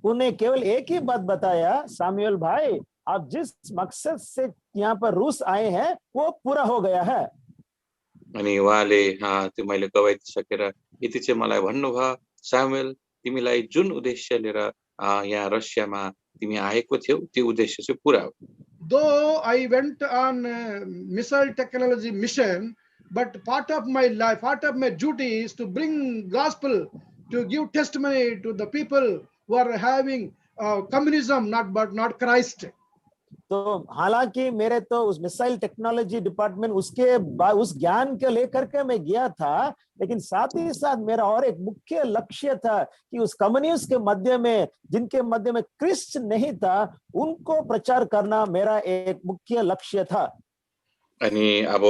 उन्हें केवल एक ही बात बताया, सामुएल भाई आप जिस मकसद से यहाँ पर रूस आए हैं वो पूरा हो गया है। अनि उहाँले त्यो मैले गवाही दिइसकेर यति चाहिँ मलाई भन्नुभयो, सामुएल तिमीलाई जुन उद्देश्य लिएर यहाँ रसियामा तिमी आएको थियौ त्यो उद्देश्य चाहिँ पूरा हो। Though I went on missile technology mission, but part of my life, part of my duty is to bring gospel, to give testimony to the people who are having communism, not Christ. तो हालांकि मेरे तो उस missile technology department उस ज्ञान के लेकर के मैं गया था, लेकिन साथ ही साथ मेरा और एक मुख्य लक्ष्य था कि उस कम्युनिस्ट के मध्य में, जिनके मध्य में क्रिस्ट नहीं था, उनको प्रचार करना मेरा एक मुख्य लक्ष्य था। अनि अब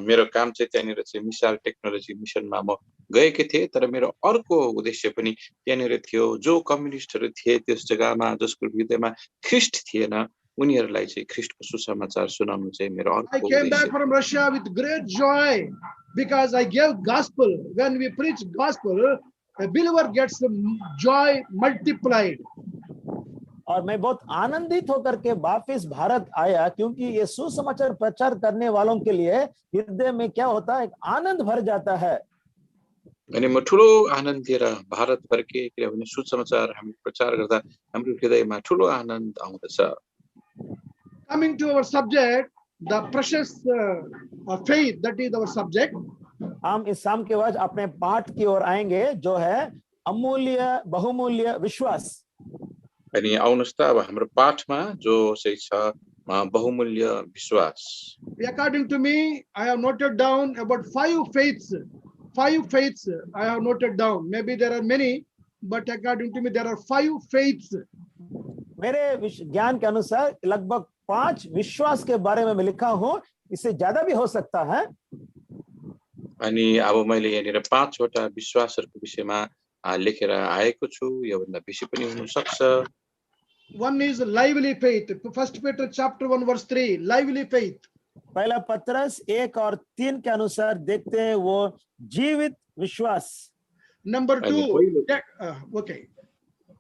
मेरो काम चाहिँ त्यहाँनिर चाहिँ मिसाइल टेक्नोलोजी मिसनमा म गएकै थिएँ, तर मेरो अर्को उद्देश्य पनि त्यहाँनिर थियो। जो कम्युनिस्टहरू थिए त्यस जग्गामा जसको हृदयमा ख्रिस्ट थिएन, उनीहरूलाई चाहिँ ख्रिस्टको सुसमाचार सुनाउनु चाहिँ मेरो अर्को I came back from Russia with great joy because I gave gospel. When we preach gospel, a believer gets joy multiplied. और मैं बहुत आनंदित होकर के वापस भारत आया, क्योंकि ये सुसमाचार प्रचार करने वालों के लिए हृदय में क्या होता है, एक आनंद भर जाता है। अनि म ठुलो आनन्द लिएर भारत फर्के, किनभने सुसमाचार हामी प्रचार गर्दा हाम्रो हृदयमा ठुलो आनन्द आउँदछ। Coming to our subject, the precious faith, that is our subject. हम इस शाम के बाद अपने पाठ की ओर आएंगे, जो है अमूल्य बहुमूल्य विश्वास। अनि आउनुहोस् त अब हाम्रो पाठमा जो चाहिँ छ बहुमूल्य विश्वास। According to me, I have noted down about 5 faiths. 5 faiths I have noted down. Maybe there are many, but according to me, there are 5 faiths. मेरे ज्ञान के अनुसार लगभग 5 विश्वास के बारे में मैं लिखा हूं, इससे ज्यादा भी हो सकता है। अनि अब मैले यहाँनिर 5 वटा विश्वासहरूको विषयमा लेखेर आएको छु, योभन्दा बेसी पनि हुन सक्छ। One is lively faith. 1 Peter chapter 1 verse 3, lively faith. पहला पत्रस 1 और 3 के अनुसार देखते हैं वो जीवित विश्वास। Number 2, okay.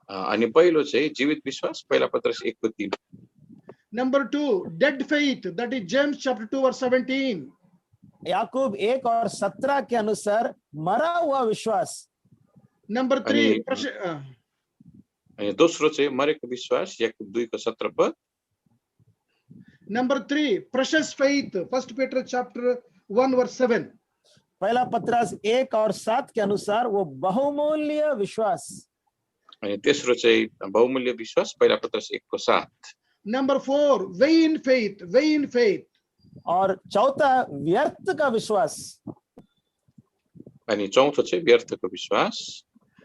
अनि पहिलो चाहिँ जीवित विश्वास, पहिला पत्रस 1 को 3। Number 2, dead faith. That is James chapter 2 verse 17. याकूब 1 और 17 के अनुसार मरा हुआ विश्वास। Number 3, अनि दोस्रो चाहिँ मरेको विश्वास, याकूब 2 को 17 पद। Number 3, precious faith. 1 Peter chapter 1 verse 7. पहला पत्रस 1 और 7 के अनुसार वो बहुमूल्य विश्वास। अनि तेस्रो चाहिँ बहुमूल्य विश्वास, पहिला पत्रस 1 को 7। Number 4, vain faith, vain faith. और चौथा व्यर्थ का विश्वास। अनि चौथो चाहिँ व्यर्थको विश्वास।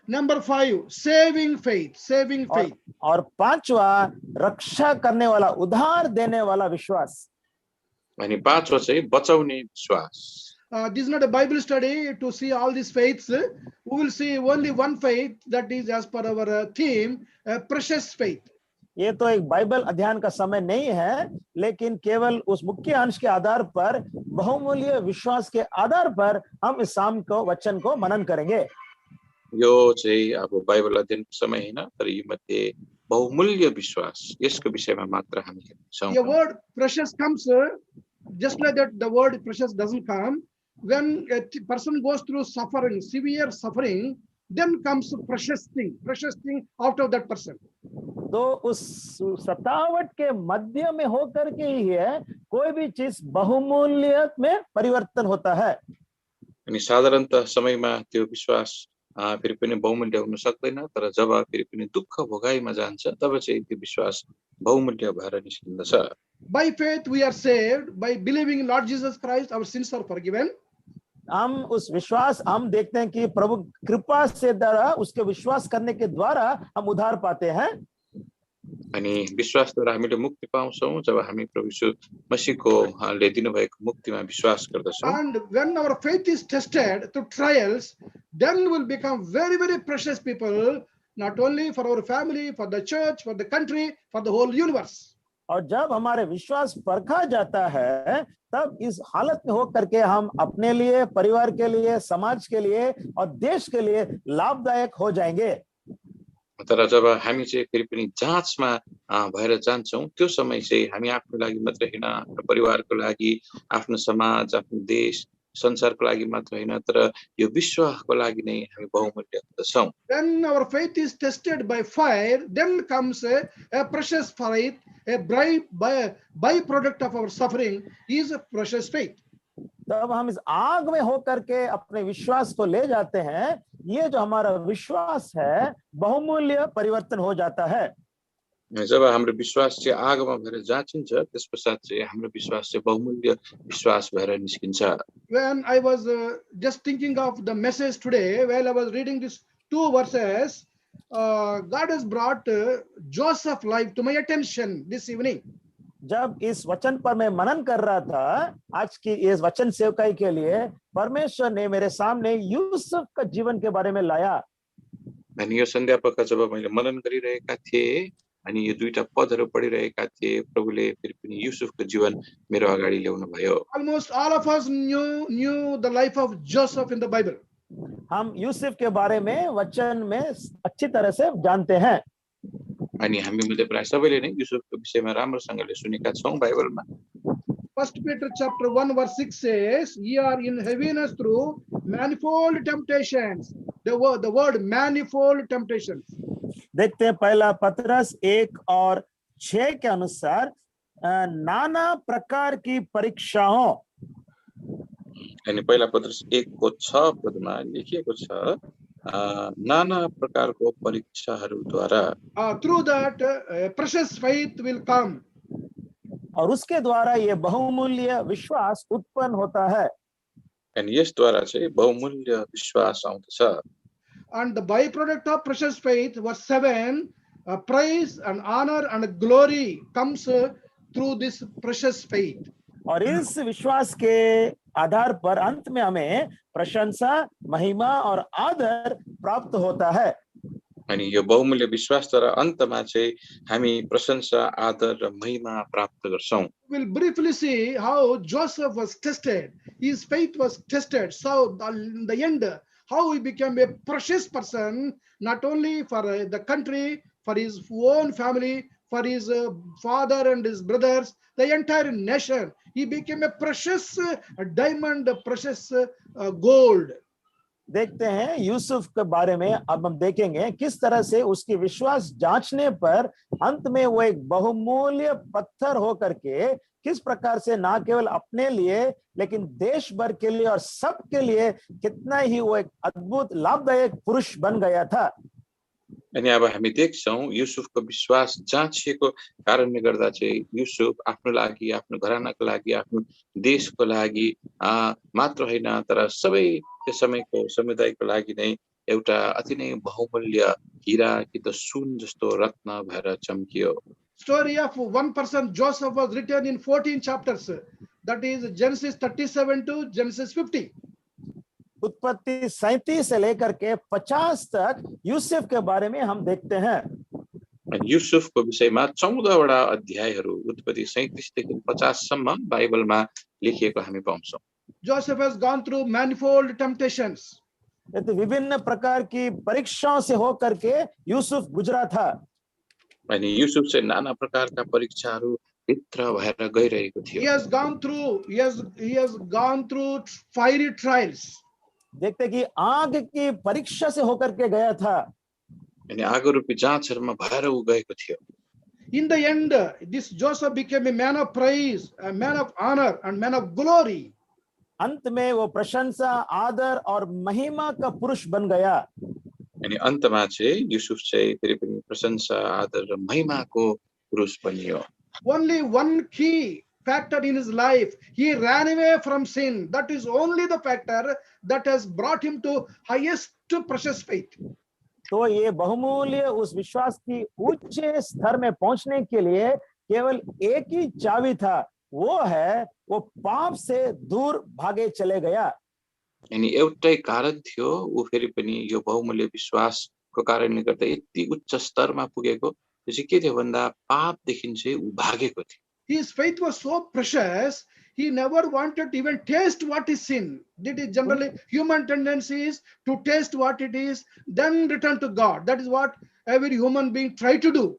Number 5, saving faith, saving faith. और पांचवा रक्षा करने वाला, उधार देने वाला विश्वास। अनि पाँचवा चाहिँ बचाउने विश्वास। This is not a Bible study to see all these faiths. We will see only one faith, that is as per our theme, precious faith. ये तो एक बाइबल अध्ययन का समय नहीं है, लेकिन केवल उस मुख्य अंश के आधार पर, बहुमूल्य विश्वास के आधार पर हम इस शाम को वचन को मनन करेंगे। यो चाहिँ अब बाइबल अध्ययनको समय हैन, तर यी मध्ये बहुमूल्य विश्वास यसको विषयमा मात्र हामी हेर्छौं। The word precious comes just like that. The word precious doesn't come when a person goes through suffering, severe suffering, then comes precious thing out of that person. तो उस सतावट के मध्य में होकर के ही है कोई भी चीज बहुमूल्य में परिवर्तन होता है। अनि साधारणतः समयमा त्यो विश्वास फेरि पनि बहुमूल्य हुन सक्दैन, तर जब फेरि पनि दुःख भोगाइमा जान्छ तब चाहिँ त्यो विश्वास बहुमूल्य भएर निस्किन्छ। By faith we are saved, by believing in Lord Jesus Christ our sins are forgiven. हम उस विश्वास हम देखते हैं कि प्रभु कृपा से द्वारा, उसके विश्वास करने के द्वारा हम उद्धार पाते हैं। अनि विश्वासद्वारा हामीले मुक्ति पाउँछौं जब हामी प्रभु यीशु मसीहको ले दिनुभएको मुक्तिमा विश्वास गर्दछौं। And when our faith is tested through trials, then we will become very, very precious people, not only for our family, for the church, for the country, for the whole universe. और जब हमारे विश्वास परखा जाता है, तब इस हालत में होकर के हम अपने लिए, परिवार के लिए, समाज के लिए और देश के लिए लाभदायक हो जाएंगे। तर जब हामी चाहिँ फेरि पनि जाँचमा भएर जान्छौं, त्यो समय चाहिँ हामी आफ्नो लागि मात्र हैन, आफ्नो परिवारको लागि, आफ्नो समाज, आफ्नो देश, संसारको लागि मात्र हैन, तर यो विश्वको लागि नै हामी बहुमूल्य हुन्छौं। When our faith is tested by fire, then comes a precious faith, a byproduct of our suffering is a precious faith. तब हम इस आग में होकर के अपने विश्वास को ले जाते हैं, ये जो हमारा विश्वास है बहुमूल्य परिवर्तन हो जाता है। जब हाम्रो विश्वास चाहिँ आगोमा भएर जाँचिन्छ, त्यसपश्चात चाहिँ हाम्रो विश्वास चाहिँ बहुमूल्य विश्वास भएर निस्किन्छ। When I was just thinking of the message today, while I was reading these 2 verses, God has brought Joseph's life to my attention this evening. जब इस वचन पर मैं मनन कर रहा था आज की इस वचन सेवकाई के लिए, परमेश्वर ने मेरे सामने यूसुफ का जीवन के बारे में लाया। अनि यो सन्ध्यापख जब मैले मनन गरिरहेका थिए अनि यो दुईटा पदहरू पढिरहेका थिए, प्रभुले फेरि पनि यूसुफको जीवन मेरो अगाडि ल्याउनु भयो। Almost all of us knew the life of Joseph in the Bible. हम यूसुफ के बारे में वचन में अच्छी तरह से जानते हैं। अनि हामी मध्ये प्राय सबैले नै यूसुफको विषयमा राम्रोसँगले सुनेका छौं बाइबलमा। 1 Peter chapter 1 verse 6 says, "Ye are in heaviness through manifold temptations." The word manifold temptations. देखते हैं पहला पत्रस 1 और 6 के अनुसार नाना प्रकार की परीक्षाओं। अनि पहिला पत्रस 1 को 6 पदमा लेखिएको छ, नाना प्रकारको परीक्षाहरूद्वारा Through that precious faith will come. और उसके द्वारा ये बहुमूल्य विश्वास उत्पन्न होता है। अनि यसद्वारा चाहिँ बहुमूल्य विश्वास आउँदछ। and the byproduct of precious faith, verse 7, praise and honor and glory comes through this precious faith. और इस विश्वास के आधार पर अंत में हमें प्रशंसा, महिमा और आदर प्राप्त होता है। अनि यो बहुमूल्य विश्वासद्वारा अन्तमा चाहिँ हामी प्रशंसा, आदर र महिमा प्राप्त गर्छौं। We'll briefly see how Joseph was tested. His faith was tested. So in the end, how he became a precious person, not only for the country, for his own family, for his father and his brothers, the entire nation. He became a precious diamond, a precious gold. देखते हैं यूसुफ के बारे में। अब हम देखेंगे किस तरह से उसकी विश्वास जांचने पर अंत में वो एक बहुमूल्य पत्थर होकर के किस प्रकार से ना केवल अपने लिए लेकिन देश भर के लिए और सबके लिए कितना ही वो एक अद्भुत लाभदायक पुरुष बन गया था। अनि अब हामी देख्छौं युसुफको विश्वास जाँचिएको कारणले गर्दा चाहिँ युसुफ आफ्नो लागि, आफ्नो घरानाको लागि, आफ्नो देशको लागि मात्र होइन तर सबै त्यो समयको समुदायको लागि नै एउटा अति नै बहुमूल्य हीरा कि त सुन जस्तो रत्न भएर चम्कियो। Story of one person, Joseph, was written in 14 chapters. That is Genesis 37 to Genesis 50. उत्पत्ति 37 से लेकर के 50 तक यूसुफ के बारे में हम देखते हैं। अनि युसुफको विषयमा 14 वटा अध्यायहरू उत्पत्ति 37 देखि 50 सम्म बाइबलमा लेखिएको हामी पाउँछौं। Joseph has gone through manifold temptations. तो विभिन्न प्रकार की परीक्षाओं से होकर के यूसुफ गुजरा था। अनि युसुफ चाहिँ नाना प्रकारका परीक्षाहरू भित्र भएर गइरहेको थियो। He has gone through fiery trials. देखते कि आग की परीक्षा से होकर के गया था। अनि आगो रूपी जाँचहरुमा भएर उ गएको थियो। In the end, this Joseph became a man of praise, a man of honor and man of glory. अंत में वो प्रशंसा, आदर और महिमा का पुरुष बन गया। अनि अन्तमा चाहिँ युसुफ चाहिँ फेरि पनि प्रशंसा, आदर र महिमाको पुरुष बनियो। Only one key factor in his life, he ran away from sin. That is only the factor that has brought him to highest precious faith. तो ये बहुमूल्य उस विश्वास की उच्च स्तर में पहुंचने के लिए केवल एक ही चाबी था, वो है वो पाप से दूर भागे चले गया। अनि एउटै कारण थियो, उ फेरि पनि यो बहुमूल्य विश्वासको कारणले गर्दा यति उच्च स्तरमा पुगेको, त्यो चाहिँ के थियो भन्दा पापदेखि चाहिँ उ भागेको थियो। His faith was so precious, he never wanted to even taste what is sin. That is generally human tendencies to taste what it is, then return to God. That is what every human being try to do.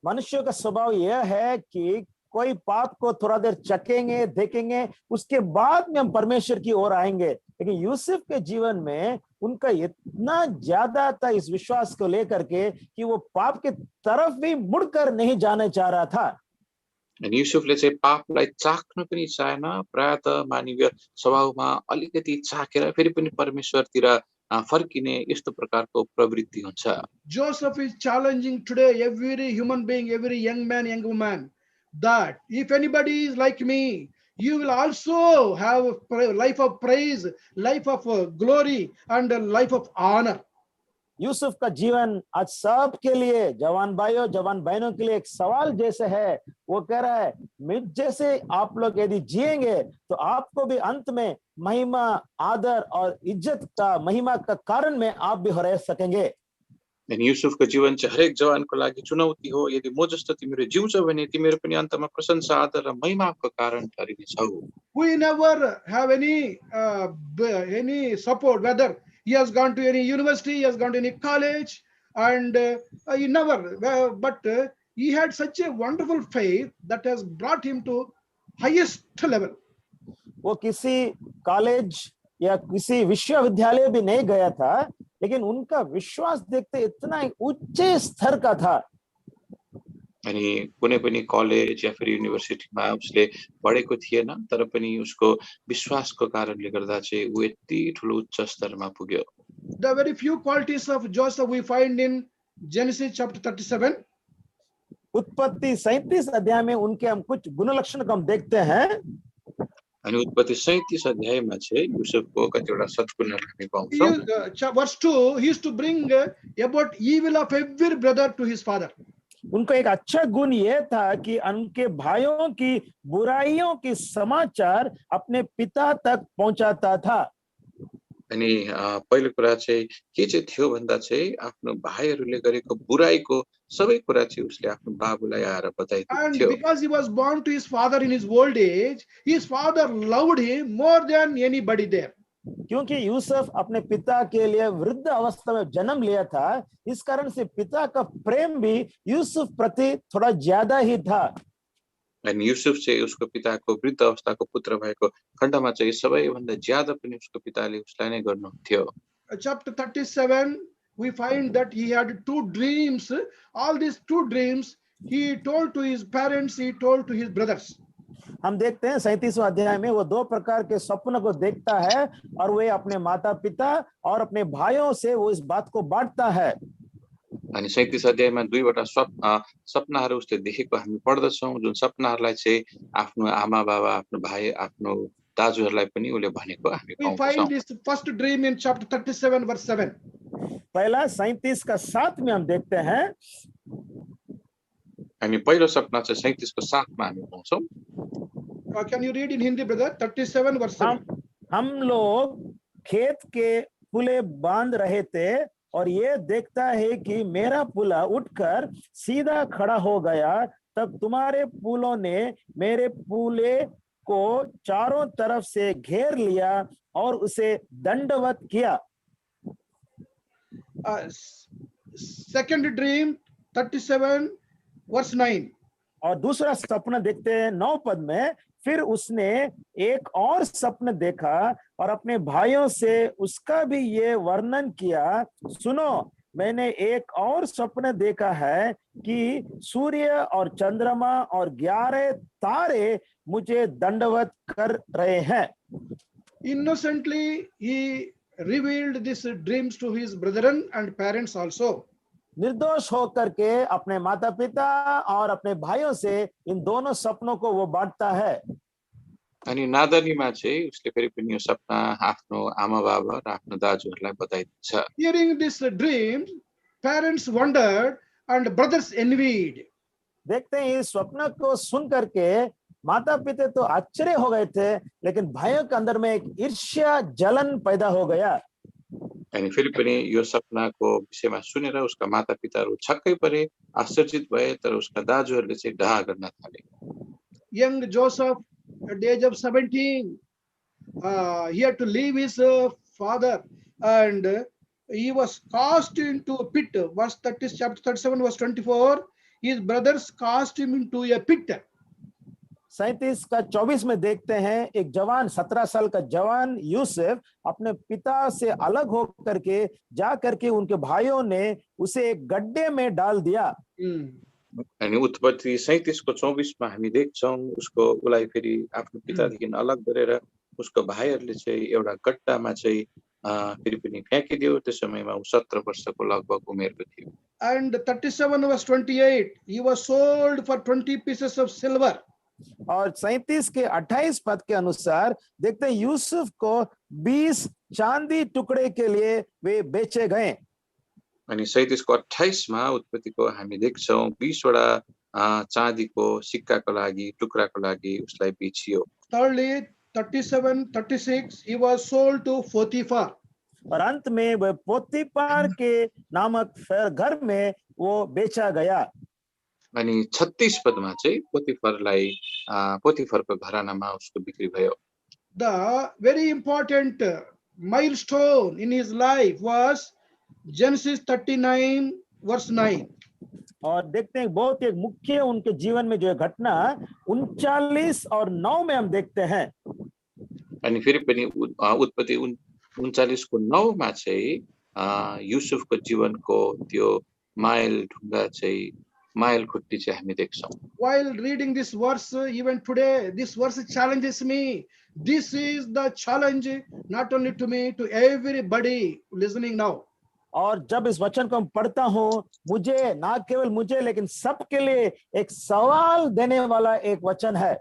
मनुष्य का स्वभाव यह है कि कोई पाप को थोड़ा देर चखेंगे, देखेंगे, उसके बाद में हम परमेश्वर की ओर आएंगे। लेकिन यूसुफ के जीवन में उनका इतना ज्यादा था इस विश्वास को लेकर के कि वो पाप के तरफ भी मुड़कर नहीं जाना चाह रहा था। अनि युसुफले चाहिँ पापलाई चाख्न पनि चाहेन, प्रायः त मानवीय स्वभावमा अलिकति चाखेर फेरि पनि परमेश्वरतिर फर्किने यस्तो प्रकारको प्रवृत्ति हुन्छ। Joseph is challenging today every human being, every young man, young woman, that if anybody is like me, you will also have a life of praise, life of glory and a life of honor. Yusuf का जीवन आज सब के लिए, जवान भाइयों, जवान बहनों के लिए एक सवाल जैसे है। वो कह रहा है, मुझ जैसे आप लोग यदि जिएंगे तो आपको भी अंत में महिमा, आदर और इज्जत का, महिमा का कारण में आप भी रह सकेंगे। अनि युसुफको जीवन चाहिँ हरेक जवानको लागि चुनौती हो। यदि म जस्तो तिमीहरू जिउँछौ भने तिमीहरू पनि अन्तमा प्रशंसा, आदर र महिमाको कारण ठहरिनेछौ। We never have any support, whether he has gone to any university, he has gone to any college, and he never, but he had such a wonderful faith that has brought him to highest level. वो किसी college या किसी विश्वविद्यालय भी नहीं गया था, लेकिन उनका विश्वास देखते इतना उच्च स्तर का था। अनि कुनै पनि कलेज या फिर युनिभर्सिटीमा उसले पढेको थिएन, तर पनि उसको विश्वासको कारणले गर्दा चाहिँ उ यति ठुलो उच्च स्तरमा पुग्यो। The very few qualities of Joseph we find in Genesis chapter 37. उत्पत्ति 37 अध्याय में उनके हम कुछ गुण लक्षण को हम देखते हैं। अनि उत्पत्ति 37 अध्यायमा चाहिँ युसुफको कतिवटा सद्गुणहरू हामी पाउँछौँ। Verse 2, he used to bring about evil of every brother to his father. उनको एक अच्छा गुण ये था कि उनके भाइयों की बुराइयों की समाचार अपने पिता तक पहुंचाता था। अनि पहिलो कुरा चाहिँ के चाहिँ थियो भन्दा चाहिँ आफ्नो भाइहरूले गरेको बुराइको सबै कुरा चाहिँ उसले आफ्नो बाबुलाई आएर बताइदिएको And थियो। because he was born to his father in his old age, his father loved him more than anybody there. क्योंकि यूसुफ अपने पिता के लिए वृद्ध अवस्था में जन्म लिया था, इस कारण से पिता का प्रेम भी यूसुफ प्रति थोड़ा ज्यादा ही था। अनि युसुफ चाहिँ उसको पिताको वृद्ध अवस्थाको पुत्र भएको खण्डमा चाहिँ सबैभन्दा ज्यादा पनि उसको पिताले उसलाई नै गर्नुहुन्थ्यो। Chapter 37, we find that he had two dreams. All these two dreams he told to his parents, he told to his brothers. हम देखते हैं 37वां अध्याय में वो दो प्रकार के स्वप्न को देखता है और वे अपने माता पिता और अपने भाइयों से वो इस बात को बांटता है। अनि 37 अध्यायमा दुईवटा सपनाहरू उसले देखेको हामी पढ्दछौँ, जुन सपनाहरूलाई चाहिँ आफ्नो आमा बाबा, आफ्नो भाइ, आफ्नो दाजुहरूलाई पनि उसले भनेको हामी We पाउँछौँ। find this first dream in chapter 37, verse 7. पहला 37 का 7 में हम देखते हैं। हामी पहिलो सपना चाहिँ 37 को 7 मा हामी पाउँछौँ। Can you read in Hindi, brother? 37, verse 7. हम लोग खेत के पुले बांध रहे थे और ये देखता है कि मेरा पुला उठकर सीधा खड़ा हो गया, तब तुम्हारे पुलों ने मेरे पुले को चारों तरफ से घेर लिया और उसे दंडवत किया। Second dream, 37, verse 9. और दूसरा सपना देखते हैं 9 पद में। फिर उसने एक और सपना देखा और अपने भाइयों से उसका भी ये वर्णन किया, सुनो मैंने एक और सपना देखा है कि सूर्य और चंद्रमा और 11 तारे मुझे दंडवत कर रहे हैं। Innocently, he revealed these dreams to his brethren and parents also. निर्दोष होकर के अपने माता पिता और अपने भाइयों से इन दोनों सपनों को वो बांटता है। अनि नादनीमा चाहिँ उसले फेरि पनि यो सपना आफ्नो आमा बाबा र आफ्नो दाजुहरूलाई बताइदिन्छ। Hearing this dream, parents wondered and brothers envied. देखते हैं इस स्वप्न को सुन करके माता पिता तो आश्चर्य हो गए थे, लेकिन भाइयों के अंदर में एक ईर्ष्या जलन पैदा हो गया। अनि फेरि पनि यो सपनाको विषयमा सुनेर उसका माता पिताहरू छक्कै परे, आश्चर्यित भए, तर उसका दाजुहरूले चाहिँ डाहा गर्न थाले। Young Joseph, at the age of 17, he had to leave his father, and he was cast into a pit. Verse 30, chapter 37, verse 24. His brothers cast him into a pit. 37 का 24 में देखते हैं एक जवान 17 साल का जवान यूसुफ अपने पिता से अलग हो करके जा करके उनके भाइयों ने उसे एक गड्ढे में डाल दिया। अनि उत्पत्ति 37 को 24 मा हामी देख्छौं उसलाई फेरि आफ्नो पितादेखि अलग गरेर उसको भाइहरूले चाहिँ एउटा गड्ढामा चाहिँ फेरि पनि फ्याँकिदियो। त्यस समयमा ऊ 17 वर्षको लगभग उमेरको थियो। And 37 verse 28, he was sold for 20 pieces of silver. और 37 के 28 पद के अनुसार देखते हैं यूसुफ को 20 चांदी टुकड़े के लिए वे बेचे गए। अनि 37 को 28 मा उत्पत्तिको हामी देख्छौं 20 वटा चाँदीको सिक्काको लागि टुक्राको लागि उसलाई बेचियो। Thirdly, 37, 36, he was sold to Potiphar. और अंत में वह पोतीफर के नामक घर में वो बेचा गया। अनि 36 पदमा चाहिँ पोतीफरको घरानामा उसको बिक्री भयो। The very important milestone in his life was Genesis 39 verse 9. और देखते हैं बहुत एक मुख्य उनके जीवन में जो घटना 39 और 9 में हम देखते हैं। अनि फेरि पनि उत्पत्ति 39 को 9 मा चाहिँ युसुफको जीवनको त्यो माइल ढुङ्गा चाहिँ माइल खुट्टी चाहिँ हामी देख्छौं। While reading this verse, even today, this verse challenges me. This is the challenge not only to me, to everybody listening now. और जब इस वचन को हम पढ़ता हूँ, मुझे ना केवल मुझे लेकिन सबके लिए एक सवाल देने वाला एक वचन है।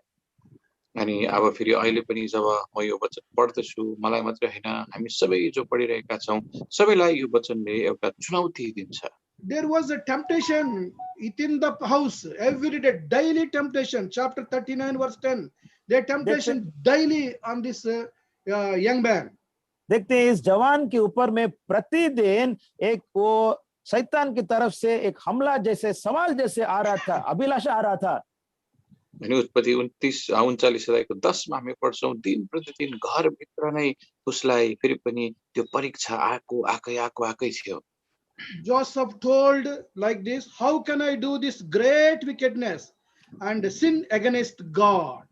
अनि अब फेरि अहिले पनि जब म यो वचन पढ्दछु मलाई मात्रै होइन हामी सबै जो पढिरहेका छौँ सबैलाई यो वचनले एउटा चुनौती दिन्छ। There was a temptation within the house every day, daily temptation. Chapter 39, verse 10. The temptation daily on this young man. देखते हैं इस जवान के ऊपर में प्रतिदिन एक वो शैतान की तरफ से एक हमला जैसे सवाल जैसे आ रहा था, अभिलाषा आ रहा था। अनि उत्पत्ति 39 अध्यायको 10 मा हामी पढ्छौँ दिन प्रतिदिन घरभित्र नै उसलाई फेरि पनि त्यो परीक्षा आएकै थियो। Joseph told like this, how can I do this great wickedness and sin against God?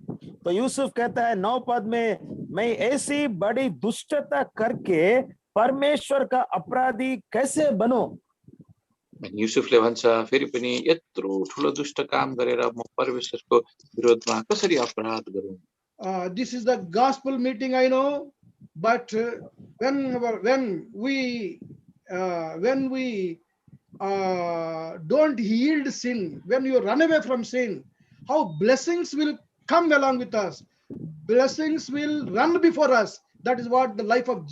तो यूसुफ कहता है 9 पद में, मैं ऐसी बड़ी दुष्टता करके परमेश्वर का अपराधी कैसे बनूं? अनि युसुफले भन्छ फेरि पनि यत्रो ठुलो दुष्ट काम गरेर म परमेश्वरको विरोधमा कसरी अपराध गरौँ? This is the gospel meeting, I know, but when we don't yield sin, when you run away from sin, how blessings will come along with us. Blessings will run before us. That is what the life of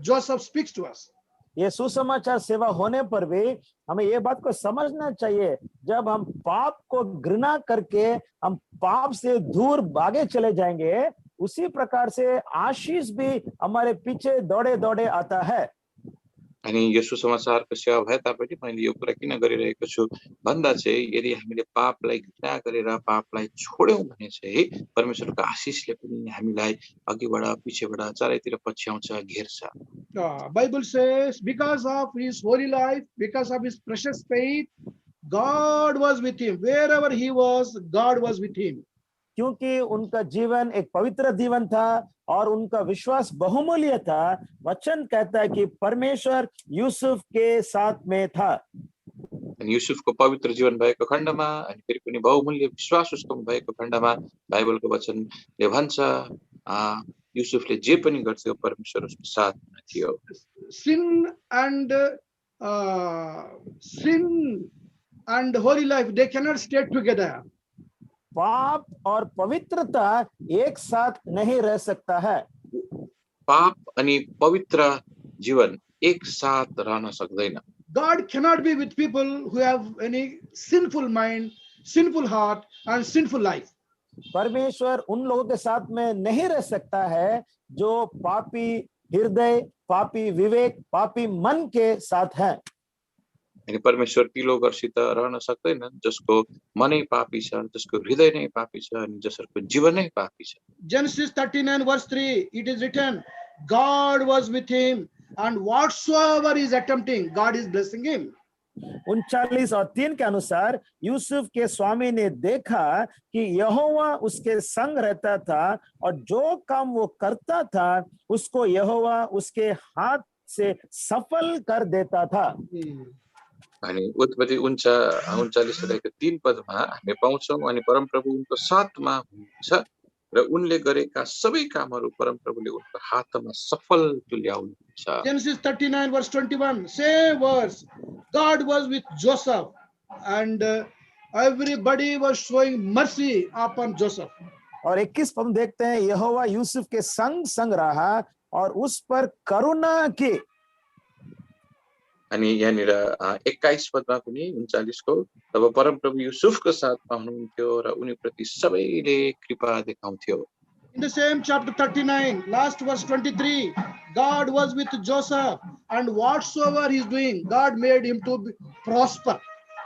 Joseph speaks to us. ये सुसमाचार सेवा होने पर भी हमें ये बात को समझना चाहिए, जब हम पाप को घृणा करके हम पाप से दूर भागे चले जाएंगे, उसी प्रकार से आशीष भी हमारे पीछे दौड़े दौड़े आता है। अनि यो सुसमाचारको सेवा भए तापनि मैले यो कुरा किन गरिरहेको छु भन्दा चाहिँ यदि हामीले पापलाई घृणा गरेर पापलाई छोड्यौं भने चाहिँ परमेश्वरको आशीषले पनि हामीलाई अघिबाट पछिबाट चारैतिर पछ्याउँछ, घेर्छ। Bible says because of his holy life, because of his precious faith, God was with him. Wherever he was, God was with him. क्योंकि उनका जीवन एक पवित्र जीवन था और उनका विश्वास बहुमूल्य था, वचन कहता है कि परमेश्वर यूसुफ के साथ में था। अनि युसुफको पवित्र जीवन भएको खण्डमा अनि फेरि पनि बहुमूल्य विश्वास उसको भएको खण्डमा बाइबलको वचनले भन्छ युसुफले जे पनि गर्थ्यो परमेश्वर उसको साथमा थियो। Sin and holy life, they cannot stay together. पाप और पवित्रता एक साथ नहीं रह सकता है। पाप अनि पवित्र जीवन एक साथ रहन सक्दैन। God cannot be with people who have any sinful mind, sinful heart, and sinful life. परमेश्वर उन लोगों के साथ में नहीं रह सकता है जो पापी हृदय, पापी विवेक, पापी मन के साथ हैं। अनि परमेश्वर ती लोगहरुसित रहन सक्दैनन् जसको मनै पापी छ, जसको हृदय नै पापी छ अनि जसको जीवन नै पापी छ। Genesis 39 verse 3, it is written, God was with him, and whatsoever he is attempting, God is blessing him. 39 और 3 के अनुसार यूसुफ के स्वामी ने देखा कि यहोवा उसके संग रहता था और जो काम वो करता था उसको यहोवा उसके हाथ से सफल कर देता था। अनि उत्पत्ति 39 अध्यायको 3 पदमा हामी पाउँछौं अनि परमप्रभु उनको साथमा हुनुहुन्छ र उनले गरेका सबै कामहरू परमप्रभुले उनको हातमा सफल तुल्याउनुहुन्छ। Genesis 39 verse 21, same verse, God was with Joseph and everybody was showing mercy upon Joseph. और 21 पद देखते हैं, यहोवा यूसुफ के संग संग रहा और उस पर करुणा की। अनि यहाँनिर 21 पदमा पनि 39 को तब परमप्रभु युसुफको साथमा हुनुहुन्थ्यो र उनीप्रति सबैले कृपा देखाउँथ्यो। In the same chapter 39, last verse 23, God was with Joseph and whatsoever he is doing, God made him to prosper.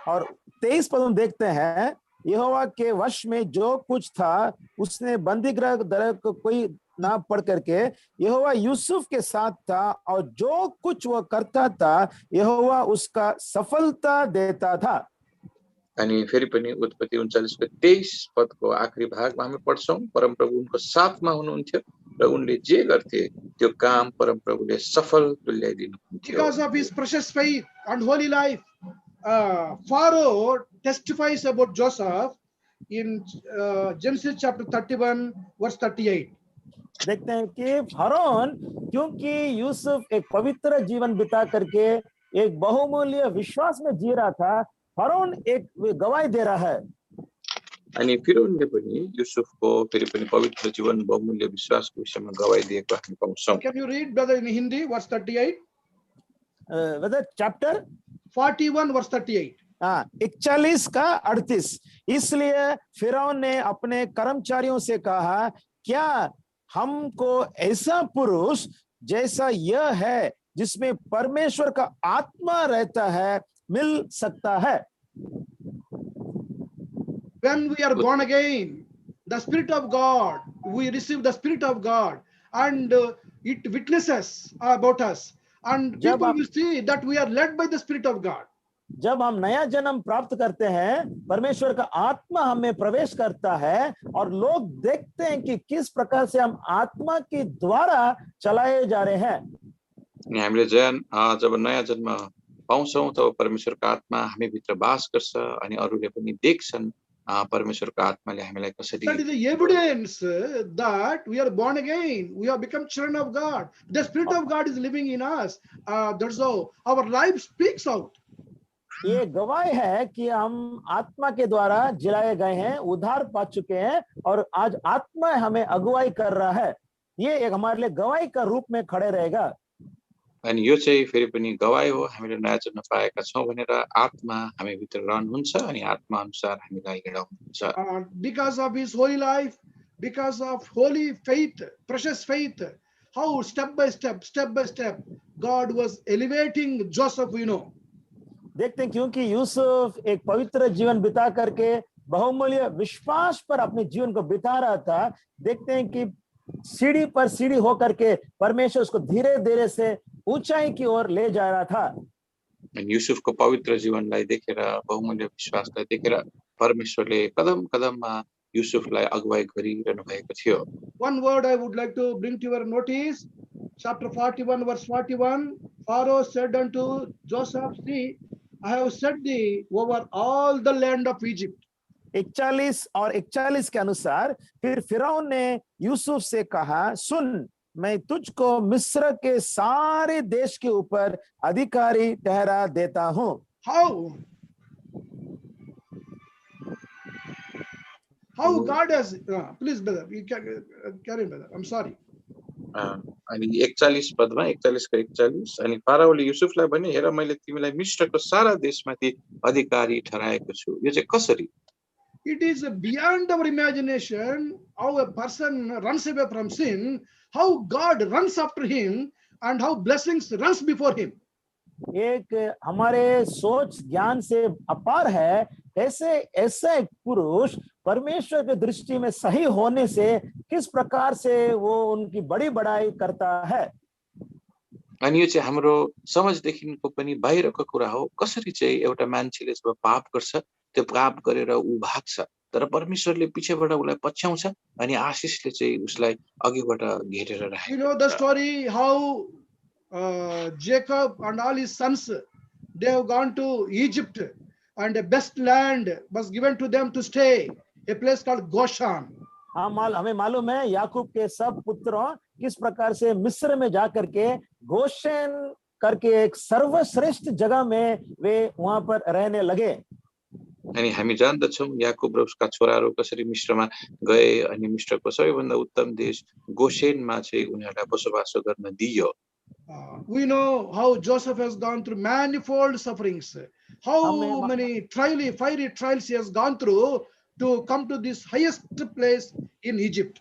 और 23 पद में देखते हैं, यहोवा के वश में जो कुछ था उसने बंदीगृह दर को कोई ना पढ़ करके यहोवा यूसुफ के साथ था और जो कुछ वो करता था यहोवा उसका सफलता देता था। अनि फेरि पनि उत्पत्ति 39 को 23 पदको आखिरी भागमा हामी पढ्छौं, परमप्रभु उनको साथमा हुनुहुन्थ्यो र उनले जे गर्थे त्यो काम परमप्रभुले सफल तुल्याइदिनुहुन्थ्यो। Because of his precious faith and holy life, Pharaoh testifies about Joseph in Genesis chapter 31 verse 38. देखते हैं कि फरोन क्योंकि यूसुफ एक पवित्र जीवन बिता करके एक बहुमूल्य विश्वास में जी रहा था, फरोन एक गवाही दे रहा है। अनि फिरौनले पनि युसुफको फेरि पनि पवित्र जीवन बहुमूल्य विश्वासको विषयमा गवाई दिएको हामी पाउँछौँ। Can you read, brother, in Hindi, verse 38? whether chapter 41, verse 38. 41 का 38। इसलिए फिरौन ने अपने कर्मचारियों से कहा, क्या हमको ऐसा पुरुष जैसा यह है जिसमें परमेश्वर का आत्मा रहता है मिल सकता है? When we are born again, the Spirit of God, we receive the Spirit of God, and it witnesses about us. And जब people आप- will see that we are led by the Spirit of God. जब हम नया जन्म प्राप्त करते हैं, परमेश्वर का आत्मा हमें प्रवेश करता है और लोग देखते हैं कि किस प्रकार से हम आत्मा के द्वारा चलाए जा रहे हैं। अनि हामीले जब नयाँ जन्म पाउँछौँ तब परमेश्वरको आत्मा हामी भित्र बास गर्छ अनि अरूले पनि देख्छन् परमेश्वरको आत्माले हामीलाई कसरी That is the evidence that we are born again. We have become children of God. The Spirit of God is living in us. That's how our life speaks out. ये गवाही है कि हम आत्मा के द्वारा जिलाए गए हैं, उद्धार पा चुके हैं और आज आत्मा हमें अगुवाई कर रहा है। ये एक हमारे लिए गवाही का रूप में खड़े रहेगा। अनि यो चाहिँ फेरि पनि गवाई हो हामीले नयाँ जन्म पाएका छौँ भनेर आत्मा हामी भित्र रहनुहुन्छ अनि आत्मा अनुसार हामीलाई हिँडाउनुहुन्छ। Because of his holy life, because of holy faith, precious faith, how step by step, God was elevating Joseph, we know. देखते हैं क्योंकि यूसुफ एक पवित्र जीवन बिता करके बहुमूल्य विश्वास पर अपने जीवन को बिता रहा था। देखते हैं कि सीढ़ी पर सीढ़ी होकर के परमेश्वर उसको धीरे धीरे से ऊंचाई की ओर ले जा रहा था। अनि युसुफको पवित्र जीवनलाई देखेर बहुमूल्य विश्वासलाई देखेर परमेश्वरले कदम कदममा युसुफलाई अगुवाई गरिरहनु भएको थियो। One word I would like to bring to your notice, chapter 41, verse 41. Pharaoh said unto Joseph, see, I have set thee over all the land of Egypt. 41 और 41 के अनुसार फिर फिरौन ने यूसुफ से कहा, सुन, मैं तुझको मिस्र के सारे देश के ऊपर अधिकारी ठहरा देता हूं। How God has, please brother, you can carry brother, I'm sorry. अनि 41 पदमा 41 का 41 अनि फाराओले युसुफलाई भने, हेर मैले तिमीलाई मिस्रको सारा देशमाथि अधिकारी ठहराएको छु। यो चाहिँ कसरी? It is beyond our imagination how a person runs away from sin, how God runs after him, and how blessings runs before him. एक हमारे सोच ज्ञान से अपार है, ऐसा एक पुरुष परमेश्वर के दृष्टि में सही होने से किस प्रकार से वो उनकी बड़ी बड़ाई करता है। अनि यो चाहिँ हाम्रो समझदेखिको पनि बाहिरको कुरा हो। कसरी चाहिँ एउटा मान्छेले जब पाप गर्छ, त्यो पाप गरेर ऊ भाग्छ, तर परमेश्वरले पछिबाट उसलाई पछ्याउँछ अनि आशिषले चाहिँ उसलाई अघिबाट घेरेर राखेको। You know the story how Jacob and all his sons, they have gone to Egypt, and the best land was given to them to stay, a place called Goshen. हमें मालूम है याकूब के सब पुत्रों किस प्रकार से मिस्र में जाकर के गोशेन करके एक सर्वश्रेष्ठ जगह में वे वहां पर रहने लगे। अनि हामी जान्दछौं याकूब र उसका छोराहरू कसरी मिस्रमा गए अनि मिस्रको सबैभन्दा उत्तम देश गोशेनमा चाहिँ उनीहरूलाई बसोबास गर्न दिइयो। We know how Joseph has gone through manifold sufferings, how many fiery trials he has gone through to come to this highest place in Egypt.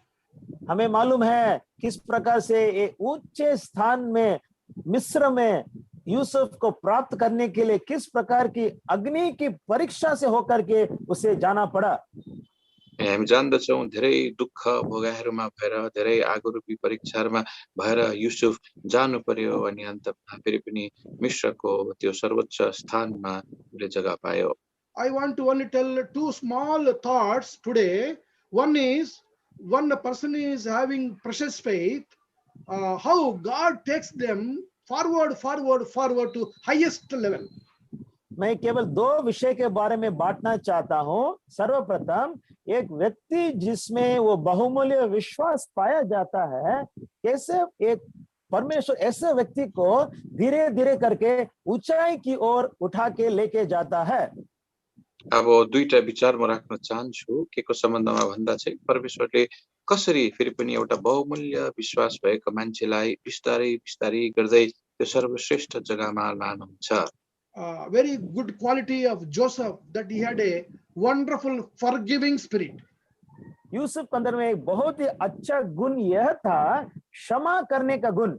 हमें मालूम है किस प्रकार से एक ऊंचे स्थान में मिस्र में यूसुफ को प्राप्त करने के लिए किस प्रकार की अग्नि की परीक्षा से होकर के उसे जाना पड़ा। हामी जान्दछौं धेरै दुःख भोगाइहरूमा भएर धेरै आगोरूपी परीक्षाहरूमा भएर युसुफ जानु पर्यो अनि अन्तमा फेरि पनि मिस्रको त्यो सर्वोच्च स्थानमा उसले जग्गा पायो। I want to only tell two small thoughts today. One is, when a person is having precious faith, how God takes them forward to highest level. मैं केवल दो विषय के बारे में बांटना चाहता हूं। सर्वप्रथम एक व्यक्ति जिसमें वो बहुमूल्य विश्वास पाया जाता है, कैसे एक परमेश्वर ऐसे व्यक्ति को धीरे धीरे करके ऊंचाई की ओर उठा के लेके जाता है। अब दुईटा विचार म राख्न चाहन्छु के को सम्बन्धमा भन्दा चाहिँ परमेश्वरले कसरी फेरि पनि एउटा बहुमूल्य विश्वास भएको मान्छेलाई बिस्तारै बिस्तारै गर्दै त्यो सर्वश्रेष्ठ जग्गामा लानुहुन्छ। Very good quality of Joseph that he had a wonderful forgiving spirit. Yusuf के अंदर में एक बहुत ही अच्छा गुण यह था, क्षमा करने का गुण।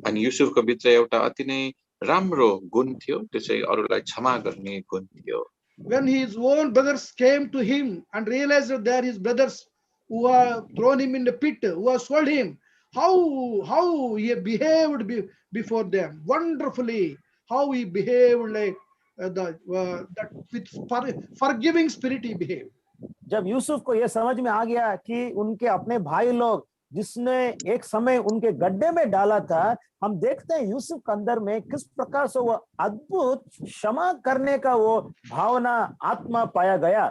अनि युसुफको भित्र एउटा अति नै राम्रो गुण थियो, त्यो चाहिँ अरूलाई क्षमा गर्ने गुण थियो। When his own brothers came to him and realized that they are his brothers who have thrown him in the pit, who have sold him, how he behaved before them wonderfully, how he behaved like that with forgiving spirit he behaved. जब यूसुफ को यह समझ में आ गया कि उनके अपने भाई लोग जिसने एक समय उनके गड्ढे में डाला था, हम देखते हैं यूसुफ के अंदर में किस प्रकार से वो अद्भुत क्षमा करने का वो भावना आत्मा पाया गया।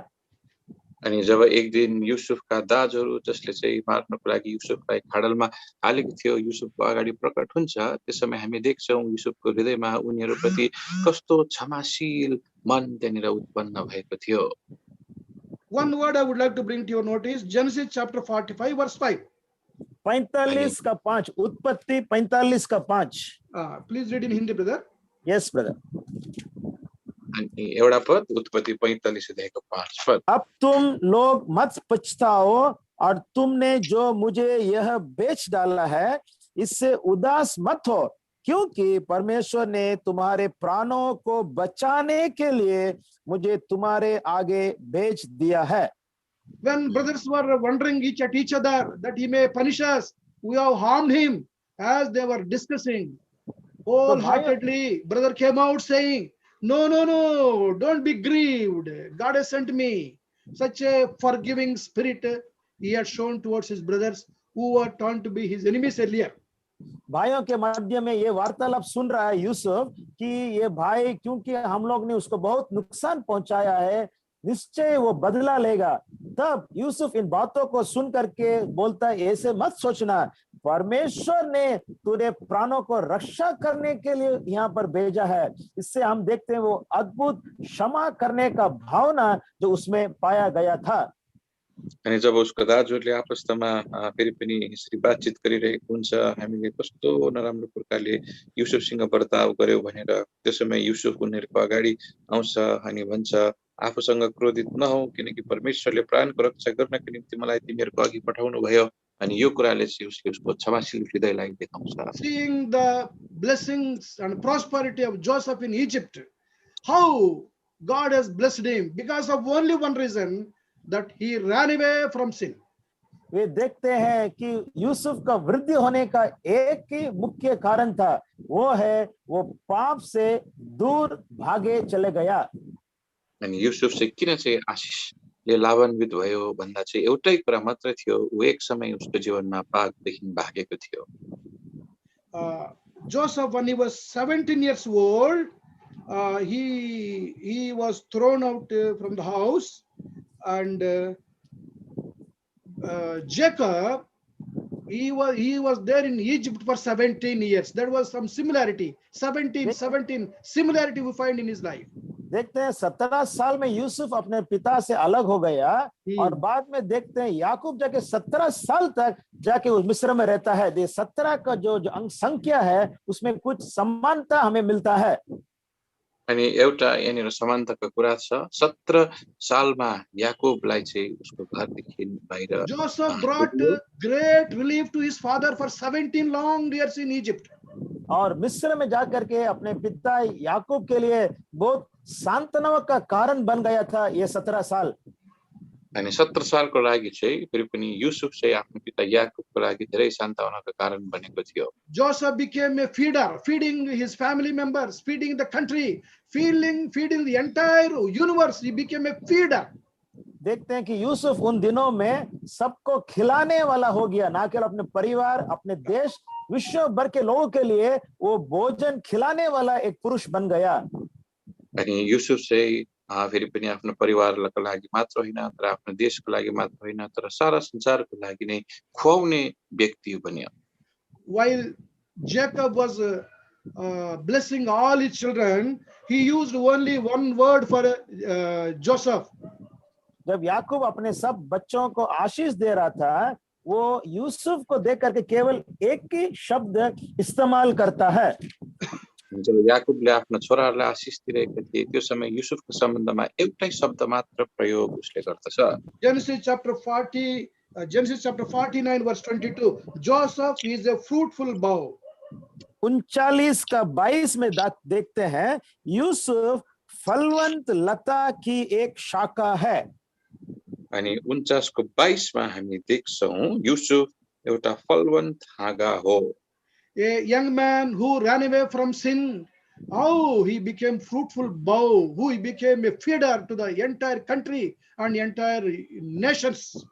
अनि जब एक दिन युसुफका दाजहरू जसले चाहिँ मार्नको लागि युसुफलाई खाडलमा हालेको थियो युसुफको अगाडि प्रकट हुन्छ, त्यस समय हामी देख्छौँ युसुफको हृदयमा उनीहरूप्रति कस्तो क्षमाशील मन त्यहाँनिर उत्पन्न भएको थियो। One word I would like to bring to your notice, Genesis chapter 45 verse 5. 45 का 5, उत्पत्ति 45 का 5। Please read in Hindi, brother. Yes, brother. अनि एउटा पद उत्पत्ति 45 अध्यायको 5 पद। अब तुम लोग मत पछताओ और तुमने जो मुझे यह बेच डाला है इससे उदास मत हो, क्योंकि परमेश्वर ने तुम्हारे प्राणों को बचाने के लिए मुझे तुम्हारे आगे बेच दिया है। When brothers were wondering each at each other that he may punish us, we have harmed him, as they were discussing, wholeheartedly brother came out saying, no, don't be grieved, God has sent me. Such a forgiving spirit he had shown towards his brothers who were turned to be his enemies earlier. भाइयों के मध्य में ये वार्तालाप सुन रहा है यूसुफ कि ये भाई क्योंकि हम लोग ने उसको बहुत नुकसान पहुंचाया है, निश्चय वो बदला लेगा। तब यूसुफ इन बातों को सुन करके बोलता है, ऐसे मत सोचना, परमेश्वर ने तुझे प्राणों को रक्षा करने के लिए यहाँ पर भेजा है। इससे हम देखते हैं वो अद्भुत क्षमा करने का भावना जो उसमें पाया गया था। अनि जब उसको दाजुहरूले आपस्तमा फेरि पनि यसरी बातचित गरिरहेको हुन्छ, हामीले कस्तो नराम्रो प्रकारले युसुफसँग बर्ताव गर्यो भनेर त्यो समय युसुफ उनीहरूको अगाडि आउँछ अनि भन्छ, आफूसँग क्रोधित नहौ, किनकि परमेश्वरले प्राणको रक्षा गर्नको निम्ति मलाई तिमीहरूको अघि पठाउनु भयो। अनि यो कुराले चाहिँ उसले उसको क्षमाशील हृदयलाई देखाउँछ। Seeing the blessings and prosperity of Joseph in Egypt, how God has blessed him because of only one reason, that he ran away from sin. वे देखते हैं कि यूसुफ का वृद्धि होने का एक ही मुख्य कारण था, वो है वो पाप से दूर भागे चले गया। अनि युसुफ चाहिँ किन चाहिँ आशिषले लाभान्वित भयो भन्दा चाहिँ एउटै कुरा मात्र थियो, ऊ एक समय उसको जीवनमा पापदेखि भागेको थियो। Joseph, when he was 17 years old, he was thrown out from the house, and Jacob, he was there in Egypt for 17 years. There was some similarity, 17 similarity we find in his life. देखते हैं 17 साल में यूसुफ अपने पिता से अलग हो गया और बाद में देखते हैं याकूब जाके 17 साल तक जाके उस मिस्र में रहता है। 17 का जो अंक संख्या है उसमें कुछ समानता हमें मिलता है। अनि एउटा यहाँनिर समानताको कुरा छ, 17 सालमा याकूबलाई चाहिँ उसको घरदेखि बाहिर Joseph brought great relief to his father for 17 long years in Egypt. और मिस्र में जाकर के अपने पिता याकूब के लिए बहुत सांत्वना का कारण बन गया था ये 17 साल। अनि 17 सालको लागि चाहिँ फेरि पनि युसुफ चाहिँ आफ्नो पिता याकूबको लागि धेरै सान्त्वनाको कारण बनेको थियो। Joseph became a feeder, feeding his family members, feeding the country, feeding the entire universe. He became a feeder. देखते हैं कि यूसुफ उन दिनों में सबको खिलाने वाला हो गया, ना केवल अपने परिवार, अपने देश, विश्व भर के लोगों के लिए वो भोजन खिलाने वाला एक पुरुष बन गया। अनि युसुफ चाहिँ फेरि पनि आफ्नो परिवारको लागि मात्र होइन, तर आफ्नो देशको लागि मात्र होइन, तर सारा संसारको लागि नै खुवाउने व्यक्ति बन्यो। While Jacob was blessing all his children, he used only one word for Joseph. जब याकूब अपने सब बच्चों को आशीष दे रहा था, वो यूसुफ को देख करके केवल एक ही शब्द इस्तेमाल करता है। जब याकुबले आफ्ना छोराहरूलाई आशिष दिइरहेका थिए त्यो समय युसुफको सम्बन्धमा एउटै शब्द मात्र प्रयोग उसले गर्दछ। Genesis chapter 49 verse 22. Joseph is a fruitful bough. 39 का 22 में देखते हैं, यूसुफ फलवंत लता की एक शाखा है। अनि 49 को 22 मा हामी देख्छौं युसुफ एउटा फलवन्त हाँगा हो। A young man who ran away from sin, how he became fruitful bough, who he became a feeder to the entire country and entire nations.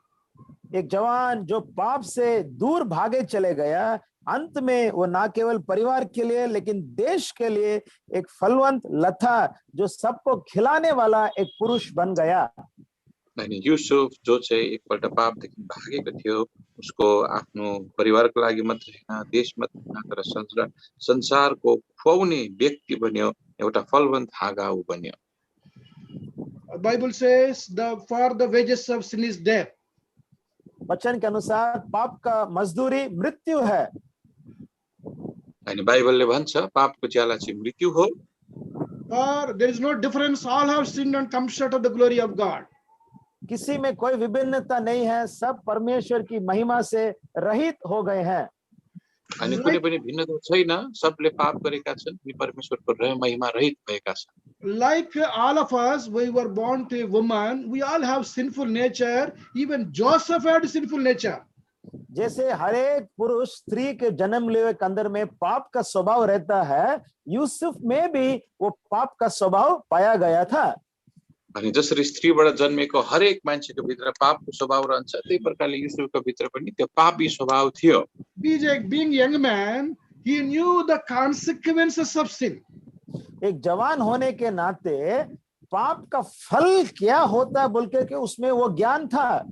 एक जवान जो पाप से दूर भागे चले गया, अंत में वो ना केवल परिवार के लिए लेकिन देश के लिए एक फलवंत लता जो सबको खिलाने वाला एक पुरुष बन गया। अनि युसुफ जो चाहिँ एकपल्ट पापदेखि भागेको थियो, उसको आफ्नो परिवारको लागि मात्र हैन, देश मात्र हैन, तर संसारको खुवाउने व्यक्ति बन्यो, एउटा फलवन्त हाँगा उ बन्यो। Bible says for the wages of sin is death. वचन के अनुसार पाप का मजदूरी मृत्यु है। अनि बाइबलले भन्छ पापको ज्याला चाहिँ मृत्यु हो। For there is no difference, all have sinned and come short of the glory of God. किसी में कोई विभिन्नता नहीं है, सब परमेश्वर की महिमा से रहित हो गए हैं। अनि कुनै पनि भिन्नता छैन, सबले पाप गरेका छन्, अनि परमेश्वरको महिमा रहित भएका छन्। Like all of us, we were born to a woman, we all have sinful nature. Even Joseph had sinful nature. जैसे हर एक पुरुष स्त्री के जन्म लेवे के अंदर में पाप का स्वभाव रहता है, यूसुफ में भी वो पाप का स्वभाव पाया गया था। अनि जसरी स्त्रीबाट जन्मेको हरेक मान्छेको भित्र पापको स्वभाव रहन्छ, त्यही प्रकारले युसुफको भित्र पनि त्यो पापी स्वभाव थियो। Being young man, he knew the consequences of sin. एक जवान होने के नाते पाप का फल क्या होता है बोल के उसमें वो ज्ञान था।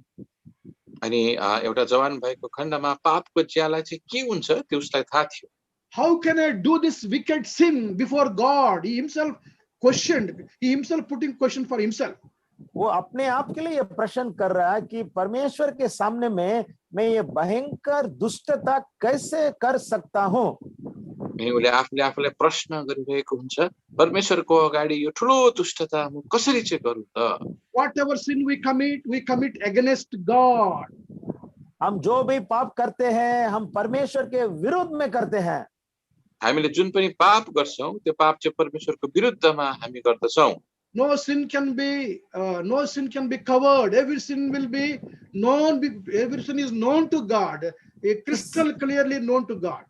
अनि एउटा जवान भएको खण्डमा पापको ज्याला चाहिँ के हुन्छ त्यो उसलाई थाहा थियो। How can I do this wicked sin before God? He himself questioned. He himself putting question for himself. वो अपने आप के लिए प्रश्न कर रहा है कि परमेश्वर के सामने में मैं ये भयंकर दुष्टता कैसे कर सकता हूँ। उसले आफूले आफूलाई प्रश्न गरिरहेको हुन्छ, परमेश्वरको अगाडि यो ठुलो दुष्टता म कसरी चाहिँ गरौँ त। Whatever sin we commit against God. हम जो भी पाप करते हैं, हम परमेश्वर के विरुद्ध में करते हैं। हामीले जुन पनि पाप गर्छौं, त्यो पाप चाहिँ परमेश्वरको विरुद्धमा हामी गर्दछौं। No sin can be covered. Every sin will be known. Every sin is known to God. Crystal clearly known to God.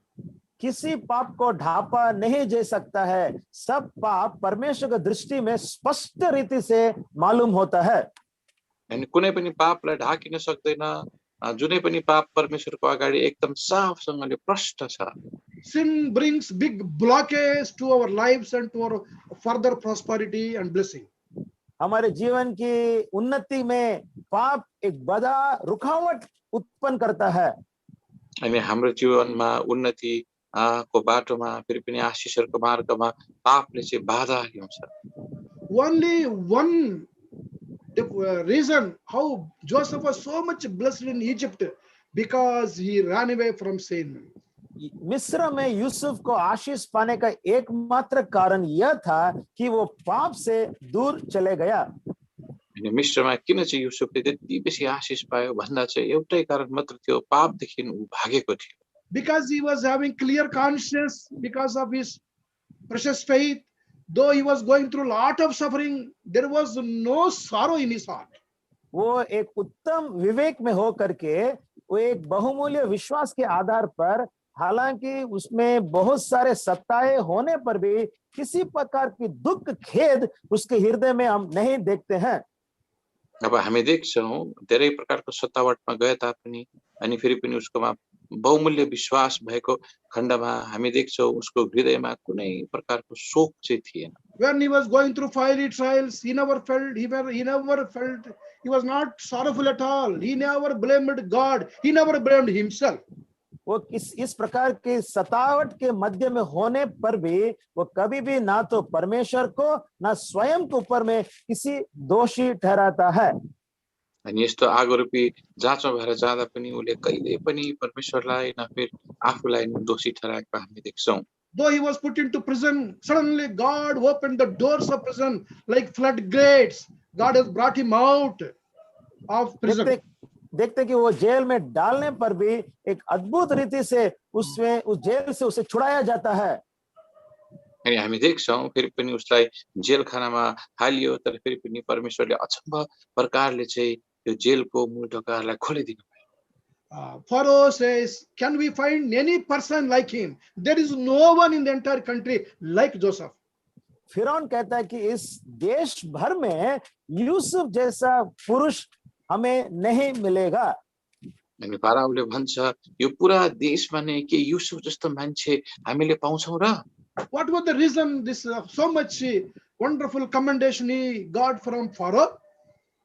किसी पाप को ढापा नहीं जा सकता है, सब पाप परमेश्वर की दृष्टि में स्पष्ट रीति से मालूम होता है। अनि कुनै पनि पापलाई ढाकिन सक्दैन, जुनै पनि पाप परमेश्वरको अगाडि एकदम साफसँगले प्रष्ट छ। Sin brings big blockage to our lives and to our further prosperity and blessing. हमारे जीवन की उन्नति में पाप एक बड़ा रुकावट उत्पन्न करता है। अनि हाम्रो जीवनमा उन्नति को बाटोमा फेरि पनि आशीषहरुको मार्गमा पापले चाहिँ बाधा ल्याउँछ। Only one reason how Joseph was so much blessed in Egypt, because he ran away from sin. मिस्र में यूसुफ को आशीष पाने का एकमात्र कारण यह था कि वो पाप से दूर चले गया। अनि मिस्रमा किन चाहिँ युसुफले त्यति बेसी आशीष पायो भन्दा चाहिँ एउटै कारण मात्र थियो, पापदेखि उ भागेको थियो। Because he was having clear conscience, because of his precious faith, though he was going through a lot of suffering, there was no sorrow in his heart. वो एक उत्तम विवेक में हो करके वो एक बहुमूल्य विश्वास के आधार पर, हालांकि उसमें बहुत सारे सताए होने पर भी किसी प्रकार की दुख खेद उसके हृदय में हम नहीं देखते हैं। अब हामी देख्छौं धेरै प्रकारको सतावटमा गए तापनि अनि फेरि पनि उसकोमा बहुमूल्य विश्वास भएको खण्डमा हामी देख्छौं उसको हृदयमा कुनै प्रकारको शोक चाहिँ थिएन। When he was going through fiery trials, he was not sorrowful at all. He never blamed God. He never blamed himself. वो इस प्रकार के सतावट के मध्य में होने पर भी वो कभी भी ना तो परमेश्वर को ना स्वयं के ऊपर में किसी दोषी ठहराता है। अनि यस्तो आगो रूपी जाँचो भएर जाँदा पनि उसले कहिले पनि परमेश्वरलाई न फिर आफूलाई नै दोषी ठहराएको हामी देख्छौं। Though he was put into prison, suddenly God opened the doors of prison like floodgates. God has brought him out of prison. देखते कि वो जेल में डालने पर भी एक अद्भुत रीति से उस जेल से उसे छुड़ाया जाता है। अनि हामी देख्छौं फेरि पनि उसलाई जेल खानामा हालियो, तर फेरि पनि परमेश्वरले अचम्म प्रकारले चाहिँ त्यो जेलको मूल ढोकाहरूलाई खोलिदिनु भयो। Pharaoh says, can we find any person like him? There is no one in the entire country like Joseph. फिरौन कहता है कि इस देश भर में यूसुफ जैसा पुरुष हमें नहीं मिलेगा। अनि फाराओले भन्छ यो पुरा देशमा नै के युसुफ जस्तो मान्छे हामीले पाउँछौं र? What was the reason this so much wonderful commendation he got from Pharaoh?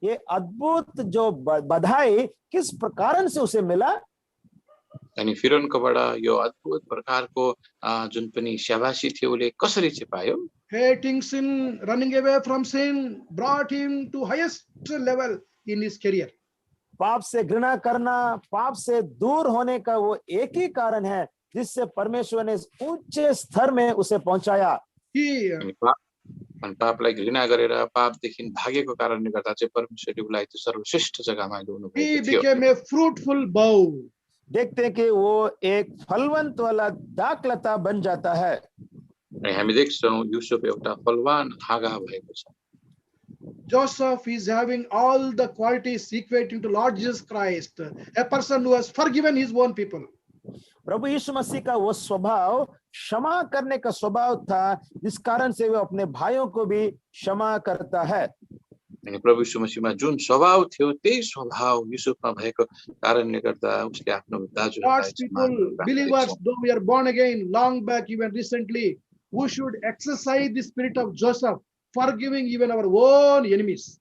ये अद्भुत जो बधाई किस प्रकार से उसे मिला? अनि फिरौनकोबाट यो अद्भुत प्रकारको जुन पनि शाबासी थियो उसले कसरी चाहिँ पायो? Hating sin, running away from sin, brought him to highest level in his career. पाप से घृणा करना, पाप से दूर होने का वो एक ही कारण है जिससे परमेश्वर ने ऊंचे स्तर में उसे पहुंचाया। अनि पापलाई घृणा गरेर पापदेखि भागेको कारणले गर्दा चाहिँ परमेश्वरले उसलाई त्यो सर्वश्रेष्ठ जग्गामा ल्याउनु भएको He थियो। became a fruitful bough. देखते हैं कि वो एक फलवंत वाला दाखलता बन जाता है। अनि हामी देख्छौं युसुफ एउटा फलवान हाँगा भएको छ। Joseph is having all the qualities equating to Lord Jesus Christ, a person who has forgiven his own people. प्रभु यीशु मसीह का वो स्वभाव क्षमा करने का स्वभाव था, जिस कारण से वो अपने भाइयों को भी क्षमा करता है। अनि प्रभु यीशु मसीहमा जुन स्वभाव थियो त्यही स्वभाव युसुफमा भएको कारणले गर्दा उसले आफ्नो दाजुहरूलाई God's people, believers, though we are born again, long back, even recently, we should exercise the spirit of Joseph, forgiving even our own enemies.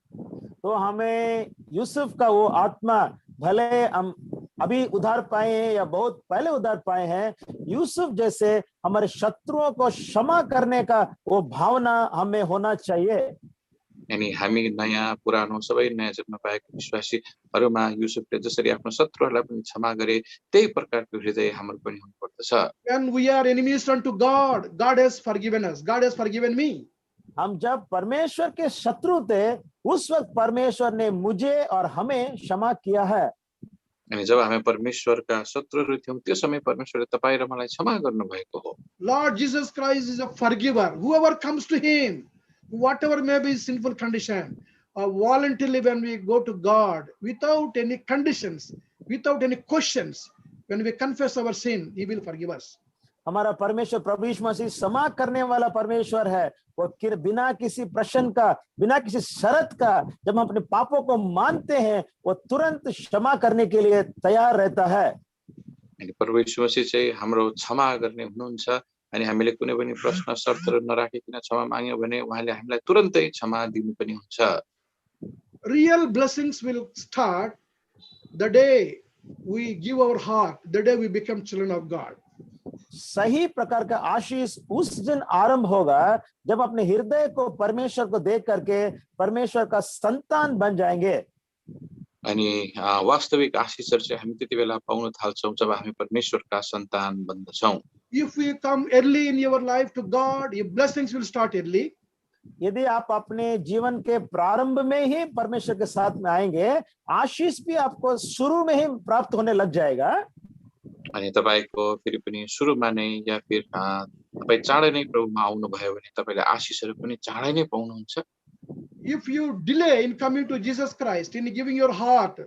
तो हमें यूसुफ का वो आत्मा, भले हम अभी उधार पाए हैं या बहुत पहले उधार पाए हैं, यूसुफ जैसे हमारे शत्रुओं को क्षमा करने का वो भावना हमें होना चाहिए। अनि हामी नयाँ पुरानो सबै नयाँ जन्म पाएको विश्वासीहरूमा युसुफले जसरी आफ्नो शत्रुहरूलाई पनि क्षमा गरे त्यही प्रकारको हृदय हाम्रो पनि हुनुपर्दछ। When we are enemies unto God, God has forgiven us. God has forgiven me. हम जब परमेश्वर के शत्रु थे, उस वक्त परमेश्वर ने मुझे और हमें क्षमा किया है। अनि जब हामी परमेश्वरका शत्रुहरू थियौं त्यो समय परमेश्वरले तपाईं र मलाई क्षमा गर्नुभएको हो। Lord Jesus Christ is a forgiver. Whoever comes to him, whatever may be his sinful condition, voluntarily when we go to God, without any conditions, without any questions, when we confess our sin, he will forgive us. हमारा परमेश्वर प्रभु यीशु मसीह क्षमा करने वाला परमेश्वर है। वो बिना किसी प्रश्न का, बिना किसी शर्त का, जब हम अपने पापों को मानते हैं, वो तुरंत क्षमा करने के लिए तैयार रहता है। अनि प्रभु यीशु मसीह चाहिँ हाम्रो क्षमा गर्ने हुनुहुन्छ। अनि हामीले कुनै पनि प्रश्न शर्तहरू नराखिकन क्षमा माग्यौं भने उहाँले हामीलाई तुरन्तै क्षमा दिनु पनि हुन्छ। Real blessings will start the day we give our heart, the day we become children of God. सही प्रकार का आशीष उस दिन आरंभ होगा जब अपने हृदय को परमेश्वर को देख करके परमेश्वर का संतान बन जाएंगे। अनि वास्तविक आशीषहरू चाहिँ हामी त्यति बेला पाउन थाल्छौं जब हामी परमेश्वरका सन्तान बन्दछौं। If we come early in your life to God, your blessings will start early. यदि आप अपने जीवन के प्रारंभ में ही परमेश्वर के साथ में आएंगे, आशीष भी आपको शुरू में ही प्राप्त होने लग जाएगा। अनि तपाईको फेरि पनि सुरुमा नै या फिर तपाई चाँडै नै प्रभुमा आउनु भयो भने तपाईले आशीषहरू पनि चाँडै नै पाउनुहुन्छ। If you delay in coming to Jesus Christ, in giving your heart,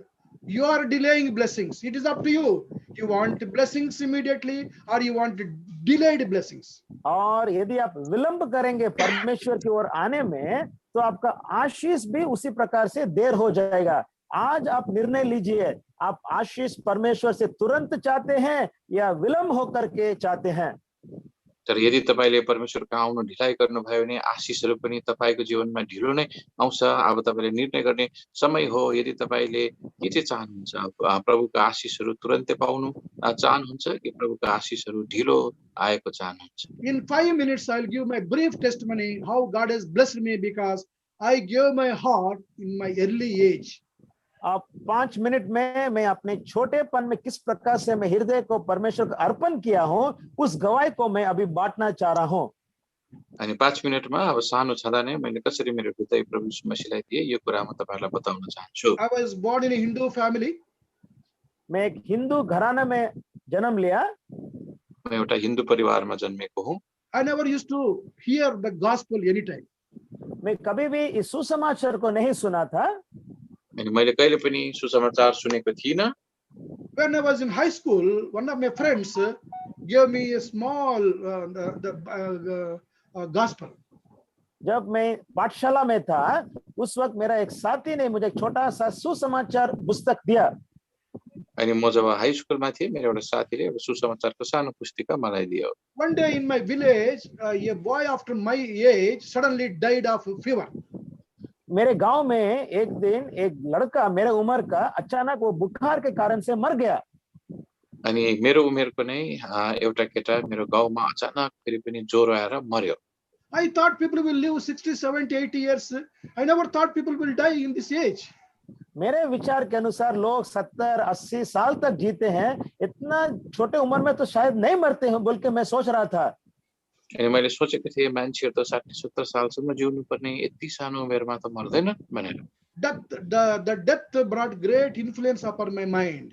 you are delaying blessings. It is up to you. You want blessings immediately or you want delayed blessings. और यदि आप विलंब करेंगे परमेश्वर की ओर आने में, तो आपका आशीष भी उसी प्रकार से देर हो जाएगा। आज आप निर्णय लीजिए, आप आशीष परमेश्वर से तुरंत चाहते हैं या विलंब होकर के चाहते हैं। तर यदि तपाईँले परमेश्वरको आउनु ढिलाइ गर्नुभयो भने आशिषहरू पनि तपाईँको जीवनमा ढिलो नै आउँछ। अब तपाईँले निर्णय गर्ने समय हो। यदि तपाईँले के चाहिँ चाहनुहुन्छ, प्रभुको आशिषहरू तुरन्तै पाउनु चाहनुहुन्छ कि प्रभुको आशिषहरू ढिलो आएको चाहनुहुन्छ? In 5 minutes, I'll give my brief testimony how God has blessed me because I gave my heart in my early age. अब 5 मिनट में मैं अपने छोटेपन में किस प्रकार से मैं हृदय को परमेश्वर को अर्पण किया हूं, उस गवाही को मैं अभी बांटना चाह रहा हूं। अनि 5 मिनटमा अब सानो छँदा नै मैले कसरी मेरो हृदय प्रभु यीशु मसीहलाई दिए यो कुरा म तपाईहरुलाई बताउन चाहन्छु। I was born in a Hindu family. मैं एक हिंदू घराना में जन्म लिया। म एउटा हिन्दू परिवारमा जन्मेको हुँ। I never used to hear the gospel anytime. मैं कभी भी इस सुसमाचार को नहीं सुना था। अनि मैले कहिले पनि सुसमाचार सुनेको थिइनँ। When I was in high school, one of my friends gave me a small gospel. जब मैं पाठशाला में था, उस वक्त मेरा एक साथी ने मुझे एक छोटा सा सुसमाचार पुस्तक दिया। अनि म जब हाई स्कुलमा थिएँ, मेरो एउटा साथीले एउटा सुसमाचारको सानो पुस्तिका मलाई दियो। One day in my village, a boy after my age suddenly died of fever. मेरे गांव में एक दिन एक लड़का मेरे उम्र का अचानक वो बुखार के कारण से मर गया। अनि मेरो उमेरको नै एउटा केटा मेरो गाउँमा अचानक फेरि पनि ज्वरो आएर मर्यो। I thought people will live 60, 70, 80 years. I never thought people will die in this age. मेरे विचार के अनुसार लोग 70, 80 साल तक जीते हैं। इतना छोटे उम्र में तो शायद नहीं मरते हैं बोल के मैं सोच रहा था। अनि मैले सोचेको थिएँ मान्छेहरु त 60-70 सालसम्म जिउनु पर्ने, यति सानो उमेरमा त मर्दैन भनेर। The death brought great influence upon my mind.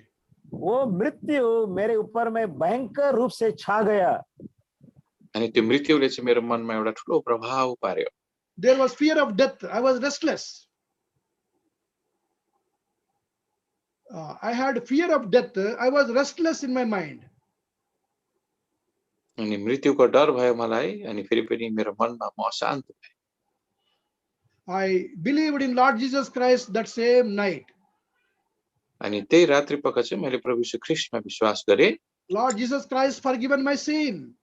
वो मृत्यु मेरे ऊपर में भयंकर रूप से छा गया। अनि त्यो मृत्युले चाहिँ मेरो मनमा एउटा ठूलो प्रभाव पार्यो। There was fear of death. I was restless. I had fear of death. I was restless in my mind. अनि मृत्युको डर भयो मलाई अनि फेरि पनि मेरो मनमा म अशान्त भएँ। I believed in Lord Jesus Christ that same night. अनि त्यही रात्रिपख चाहिँ मैले प्रभु यीशु ख्रीष्टमा विश्वास गरेँ। Lord Jesus Christ forgiven my sin.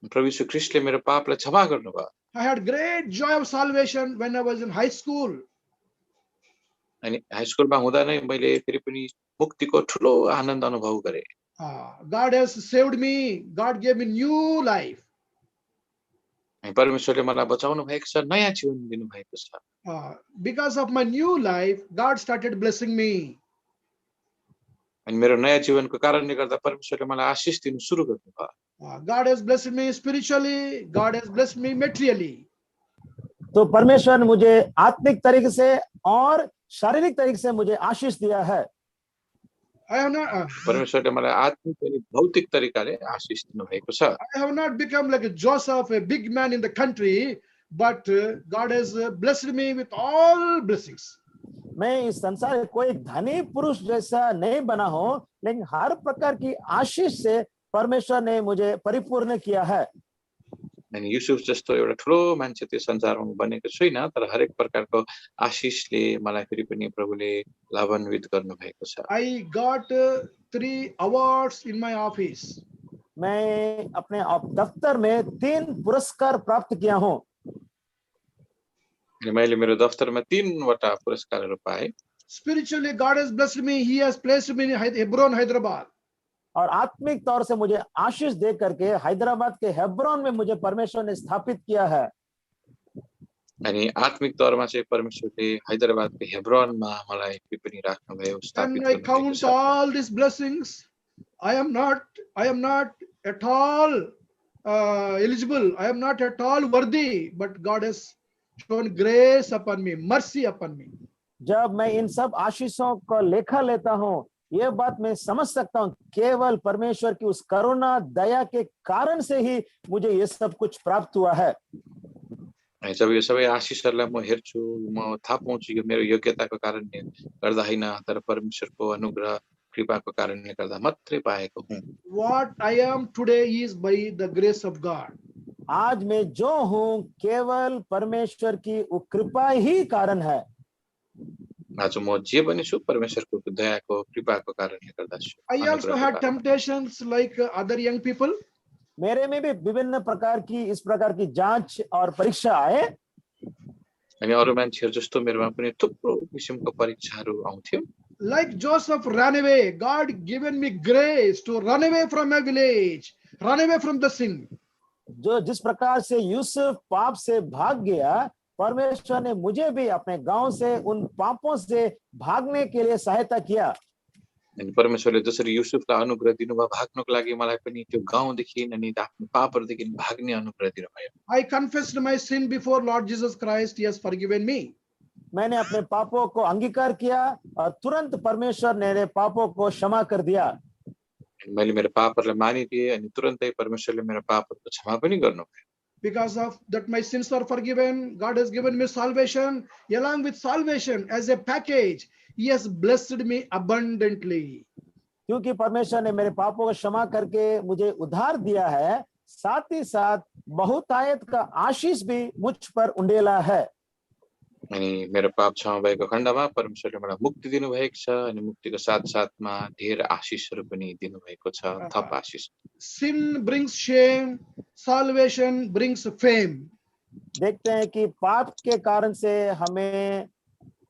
प्रभु यीशु ख्रीष्टले मेरो पापलाई क्षमा गर्नुभयो। I had great joy of salvation when I was in high school. अनि हाई स्कुलमा हुँदा नै मैले फेरि पनि मुक्तिको ठूलो आनन्द अनुभव गरेँ। God has saved me. God gave me new life. अनि परमेश्वरले मलाई बचाउनु भएको छ, नयाँ जीवन दिनु भएको छ। Because of my new life, God started blessing me. अनि मेरो नयाँ जीवनको कारणले गर्दा परमेश्वरले मलाई आशीष दिनु सुरु गर्नुभयो। God has blessed me spiritually. God has blessed me materially. तो परमेश्वर ने मुझे आत्मिक तरीके से और शारीरिक तरीके से मुझे आशीष दिया है। I have not. परमेश्वरले मलाई आत्मिक अनि भौतिक तरिकाले आशीष दिनु भएको छ। I have not become like a Joseph, a big man in the country, but God has blessed me with all blessings. मैं इस संसार में कोई धनी पुरुष जैसा नहीं बना हूं, लेकिन हर प्रकार की आशीष से परमेश्वर ने मुझे परिपूर्ण किया है। अनि युसुफ जस्तो एउटा ठुलो मान्छे त्यो संसारमा बनेको छैन, तर हरेक प्रकारको आशीषले मलाई फेरि पनि प्रभुले लाभान्वित गर्नु भएको छ। I got 3 awards in my office. मैं अपने दफ्तर में 3 पुरस्कार प्राप्त किया हूं। अनि मैले मेरो दफ्तरमा 3 वटा पुरस्कारहरू पाएँ। Spiritually, God has blessed me. He has placed me in Hebron, Hyderabad. और आत्मिक तौर से मुझे आशीष दे करके हैदराबाद के हेब्रोन में मुझे परमेश्वर ने स्थापित किया है। अनि आत्मिक तौरमा चाहिँ परमेश्वरले हैदराबादको हेब्रोनमा मलाई पनि राख्नुभयो, स्थापित And I गर्नुभएको count छ। all these blessings. I am not at all eligible. I am not at all worthy, but God has shown grace upon me, mercy upon me. जब मैं इन सब आशीषों को लेखा लेता हूं, ये बात मैं समझ सकता हूं, केवल परमेश्वर की उस करुणा दया के कारण से ही मुझे ये सब कुछ प्राप्त हुआ है। जब यो सबै आशीषहरूलाई म हेर्छु, म थाहा पाउँछु यो मेरो योग्यताको कारणले गर्दा हैन, तर परमेश्वरको अनुग्रह कृपाको कारणले गर्दा मात्रै पाएको हुँ। What I am today is by the grace of God. आज मैं जो हूं केवल परमेश्वर की कृपा ही कारण है। आज म जे पनि छु परमेश्वरको दयाको कृपाको कारणले गर्दा छु। I also had temptations like other young people. मेरे में भी विभिन्न प्रकार की इस प्रकार की जांच और परीक्षा आए अनि अरू मान्छेहरू जस्तो मेरोमा पनि थुप्रो किसिमको परीक्षाहरू आउँथ्यो Like Joseph ran away, God given me grace to run away from a village, run away from the sin. जो जिस प्रकार से यूसुफ पाप से भाग गया, परमेश्वर ने मुझे भी अपने गांव से उन पापों से भागने के लिए सहायता किया। अनि परमेश्वरले जसरी युसुफलाई अनुग्रह दिनुभयो भाग्नको लागि मलाई पनि त्यो गाउँदेखि अनि आफ्नो पापहरूदेखि भाग्ने अनुग्रह दिनुभयो। I confessed my sin before Lord Jesus Christ. He has forgiven me. मैंने अपने पापों को अंगीकार किया और तुरंत परमेश्वर ने मेरे पापों को क्षमा कर दिया। मैले मेरो पापहरूलाई मानिदिए अनि तुरन्तै परमेश्वरले मेरो पापहरूको क्षमा पनि गर्नुभयो। Because of that, my sins are forgiven. God has given me salvation. Along with salvation, as a package, He has blessed me abundantly. क्योंकि परमेश्वर ने मेरे पापों को क्षमा करके मुझे उद्धार दिया है, साथ ही साथ बहुतायत का आशीष भी मुझ पर उंडेला है। अनि मेरो पाप क्षमा भएको खण्डमा परमेश्वरले मलाई मुक्ति दिनुभएको छ अनि मुक्तिको साथसाथमा धेरै आशिषहरू पनि दिनुभएको छ, थप Ashish. Sin brings shame. Salvation brings fame. देखते हैं कि पाप के कारण से हमें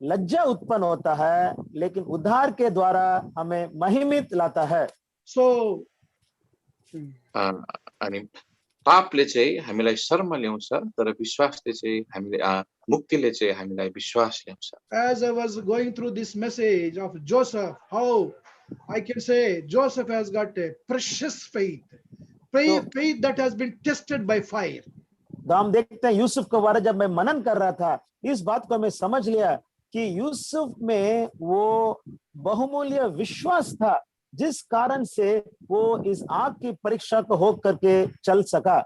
लज्जा उत्पन्न होता है, लेकिन उद्धार के द्वारा हमें महिमित लाता है। So, अनि पापले चाहिँ हामीलाई शर्म ल्याउँछ तर विश्वासले चाहिँ हामीले मुक्तिले चाहिँ हामीलाई विश्वास ल्याउँछ। as I was going through this message of Joseph, how I can say Joseph has got a precious faith, faith that has been tested by fire. तो हम देखते हैं यूसुफ के बारे जब मैं मनन कर रहा था, इस बात को मैं समझ लिया कि यूसुफ में वो बहुमूल्य विश्वास था, जिस कारण से वो इस आग की परीक्षा को हो करके चल सका।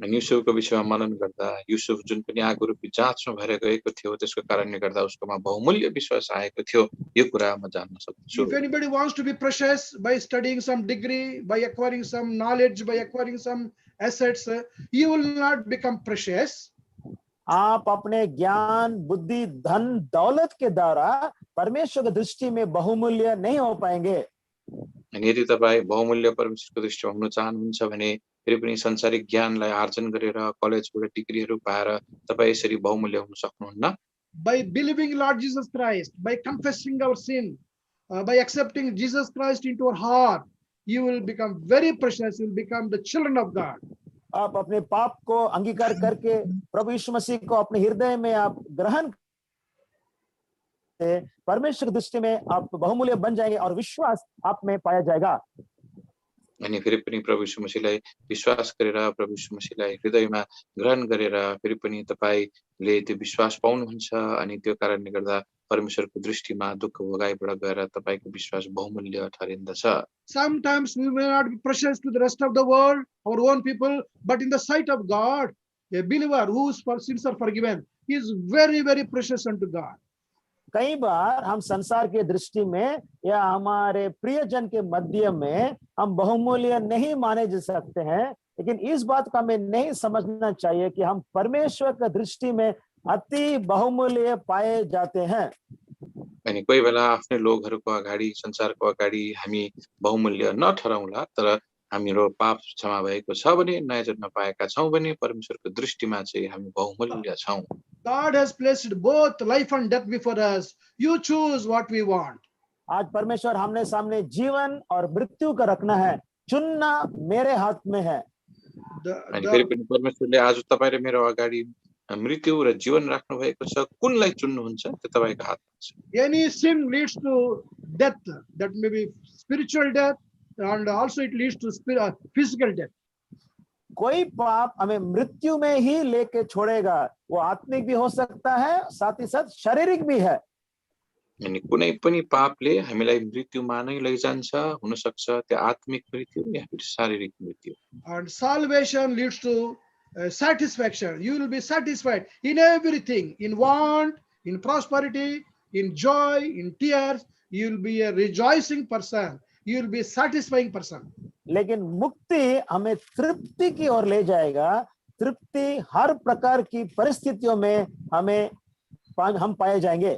अनि युसुफको विषयमा मनन गर्दा युसुफ जुन पनि आगो रूपी जाँचमा भएर गएको थियो त्यसको कारणले गर्दा उसकोमा बहुमूल्य विश्वास आएको थियो, यो कुरा म जान्न सक्छु। If anybody wants to be precious by studying some degree, by acquiring some knowledge, by acquiring some assets, you will not become precious. आप अपने ज्ञान, बुद्धि, धन, दौलत के द्वारा परमेश्वर की दृष्टि में बहुमूल्य नहीं हो पाएंगे। अनि यदि तपाईँ बहुमूल्य परमेश्वरको दृष्टिमा हुन चाहनुहुन्छ भने फेरि पनि संसारिक ज्ञानलाई आर्जन गरेर कलेजबाट डिग्रीहरू पाएर तपाईँ यसरी बहुमूल्य हुन सक्नुहुन्न। By believing Lord Jesus Christ, by confessing our sin, by accepting Jesus Christ into our heart, you will become very precious. You will become the children of God. आप अपने पाप को अंगीकार करके प्रभु यीशु मसीह को अपने हृदय में आप ग्रहण करके परमेश्वर की दृष्टि में आप बहुमूल्य बन जाएंगे और विश्वास आप में पाया जाएगा। अनि फेरि पनि प्रभु यीशु मसीहलाई विश्वास गरेर प्रभु यीशु मसीहलाई हृदयमा ग्रहण गरेर फेरि पनि तपाईले त्यो विश्वास पाउनुहुन्छ अनि त्यो कारणले गर्दा परमेश्वरको दृष्टिमा दुःख भोगाइबाट गएर तपाईको विश्वास बहुमूल्य ठहरिन्दछ। Sometimes we may not be precious to the rest of the world, our own people, but in the sight of God, a believer whose sins are forgiven is very, very precious unto God. कई बार हम संसार के दृष्टि में या हमारे प्रियजन के मध्य में हम बहुमूल्य नहीं माने जा सकते हैं, लेकिन इस बात को हमें नहीं समझना चाहिए कि हम परमेश्वर की दृष्टि में अति बहुमूल्य पाए जाते हैं। अनि कोही बेला आफ्नै लोकहरूको अगाडि संसारको अगाडि हामी बहुमूल्य नठहरौँला, तर हाम्रो पाप क्षमा भएको छ भने नयाँ जन्म पाएका छौँ भने परमेश्वरको दृष्टिमा चाहिँ हामी बहुमूल्य छौँ। God has placed both life and death before us. You choose what we want. आज परमेश्वर हमने सामने जीवन और मृत्यु का रखना है, चुनना मेरे हाथ में है। अनि फेरि पनि परमेश्वरले आज तपाईँ र मेरो अगाडि मृत्यु र जीवन राख्नु भएको छ, कुनलाई चुन्नुहुन्छ त्यो तपाईको हातमा छ। Any sin leads to death. That may be spiritual death, and also it leads to physical death. कोई पाप हमें मृत्यु में ही लेके छोड़ेगा, वो आत्मिक भी हो सकता है, साथ ही साथ शारीरिक भी है। अनि कुनै पनि पापले हामीलाई मृत्युमा नै लैजान्छ, हुन सक्छ त्यो आत्मिक मृत्यु या फिर शारीरिक मृत्यु। And salvation leads to satisfaction. You will be satisfied in everything, in want, in prosperity, in joy, in tears. You will be a rejoicing person. You will be a satisfying person. लेकिन मुक्ति हमें तृप्ति की ओर ले जाएगा। तृप्ति हर प्रकार की परिस्थितियों में हम पाए जाएंगे।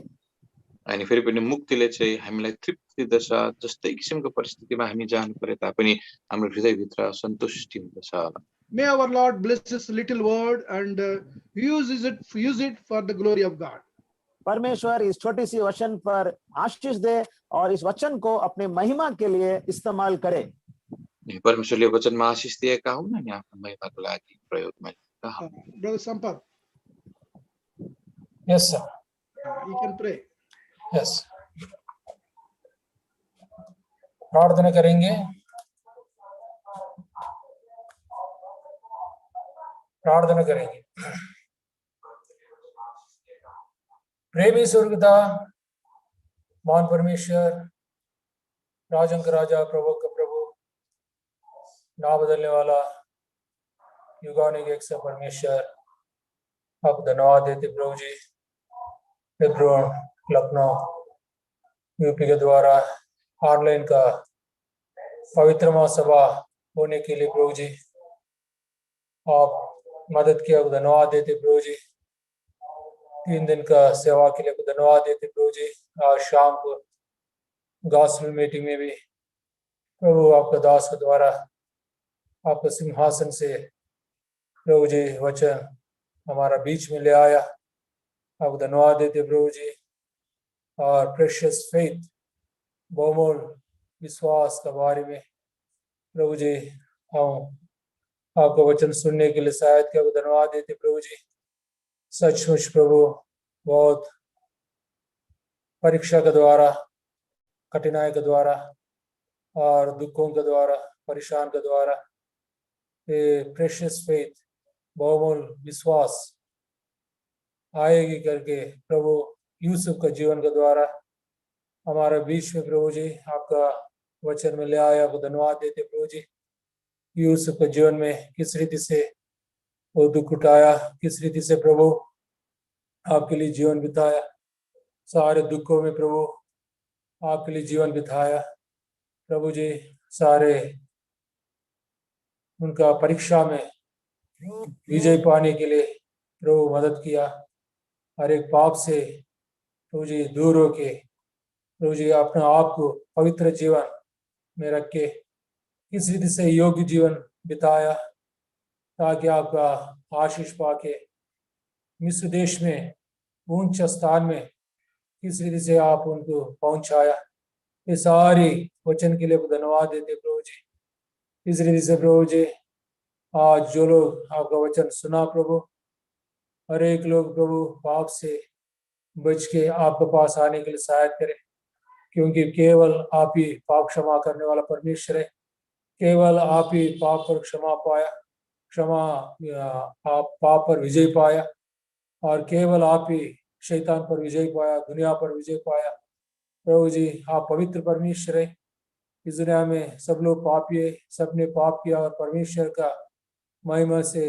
अनि फेरि पनि मुक्तिले चाहिँ हामीलाई तृप्ति दिँदछ। जस्तै किसिमको परिस्थितिमा हामी जानु परे तापनि हाम्रो हृदयभित्र सन्तुष्टि हुँदछ। May our Lord bless this little word and use it for the glory of God. परमेश्वर इस छोटी सी वचन पर आशीष दे और इस वचन को अपने महिमा के लिए इस्तेमाल करे। परमेश्वरले वचनमा आशीष दिएका हुन् अनि आफ्नो महिमाको लागि प्रयोगमा लिएका हुन्। Brother Sampath, Yes, sir. you can pray. Yes. प्रार्थना करेंगे। प्रार्थना करेंगे। प्रेमी स्वर्गपिता, महान परमेश्वर, राजन का राजा, प्रभु का प्रभु, ना बदलने वाला, युगाने के एक सा परमेश्वर, आप धन्यवाद देते प्रभु जी। विद्रोह लखनऊ यूपी के द्वारा ऑनलाइन का पवित्र महासभा होने के लिए प्रभु जी आप मदद किया, धन्यवाद देते प्रभु जी। 3 दिन का सेवा के लिए धन्यवाद देते प्रभु जी। आज शाम को गॉस्पेल मीटिंग में भी प्रभु आपका दास के द्वारा आपका सिंहासन से प्रभु जी वचन हमारा बीच में ले आया, आपको धन्यवाद देते प्रभु जी। और प्रेशियस फेथ, बहुमूल विश्वास के बारे में प्रभु जी हम आपका वचन सुनने के लिए शायद क्या धन्यवाद देते प्रभु जी। सचमुच प्रभु बहुत परीक्षा के द्वारा, कठिनाई के द्वारा और दुखों के द्वारा, परेशान के द्वारा ये प्रेशियस फेथ, बहुमूल विश्वास आएगी करके प्रभु यूसुफ का जीवन के द्वारा हमारे बीच में प्रभु जी आपका वचन में ले आया, आपको धन्यवाद देते प्रभु जी। यूसुफ के जीवन में किस रीति से वो दुख उठाया, किस रीति से प्रभु आपके लिए जीवन बिताया, सारे दुखों में प्रभु आपके लिए जीवन बिताया प्रभु जी। सारे उनका परीक्षा में विजय पाने के लिए प्रभु मदद किया। हर एक पाप से प्रभु जी दूर होके प्रभु जी अपने आप को पवित्र जीवन में रख के किस रीति से योग्य जीवन बिताया ताकि आपका आशीष पाके मिस्र देश में ऊंच स्थान में किस रीति से आप उनको पहुंचाया। ये सारी वचन के लिए धन्यवाद देते प्रभु जी। इस रीति से प्रभु जी आज जो लोग आपका वचन सुना प्रभु, हर एक लोग प्रभु पाप से बच के आपके पास आने के लिए सहायता करें, क्योंकि केवल आप ही पाप क्षमा करने वाला परमेश्वर है। केवल आप ही पाप पर क्षमा पाया, आप पाप पर विजय पाया, और केवल आप ही शैतान पर विजय पाया, दुनिया पर विजय पाया। प्रभु जी आप पवित्र परमेश्वर है। इस दुनिया में सब लोग पापी है, सबने पाप किया और परमेश्वर का महिमा से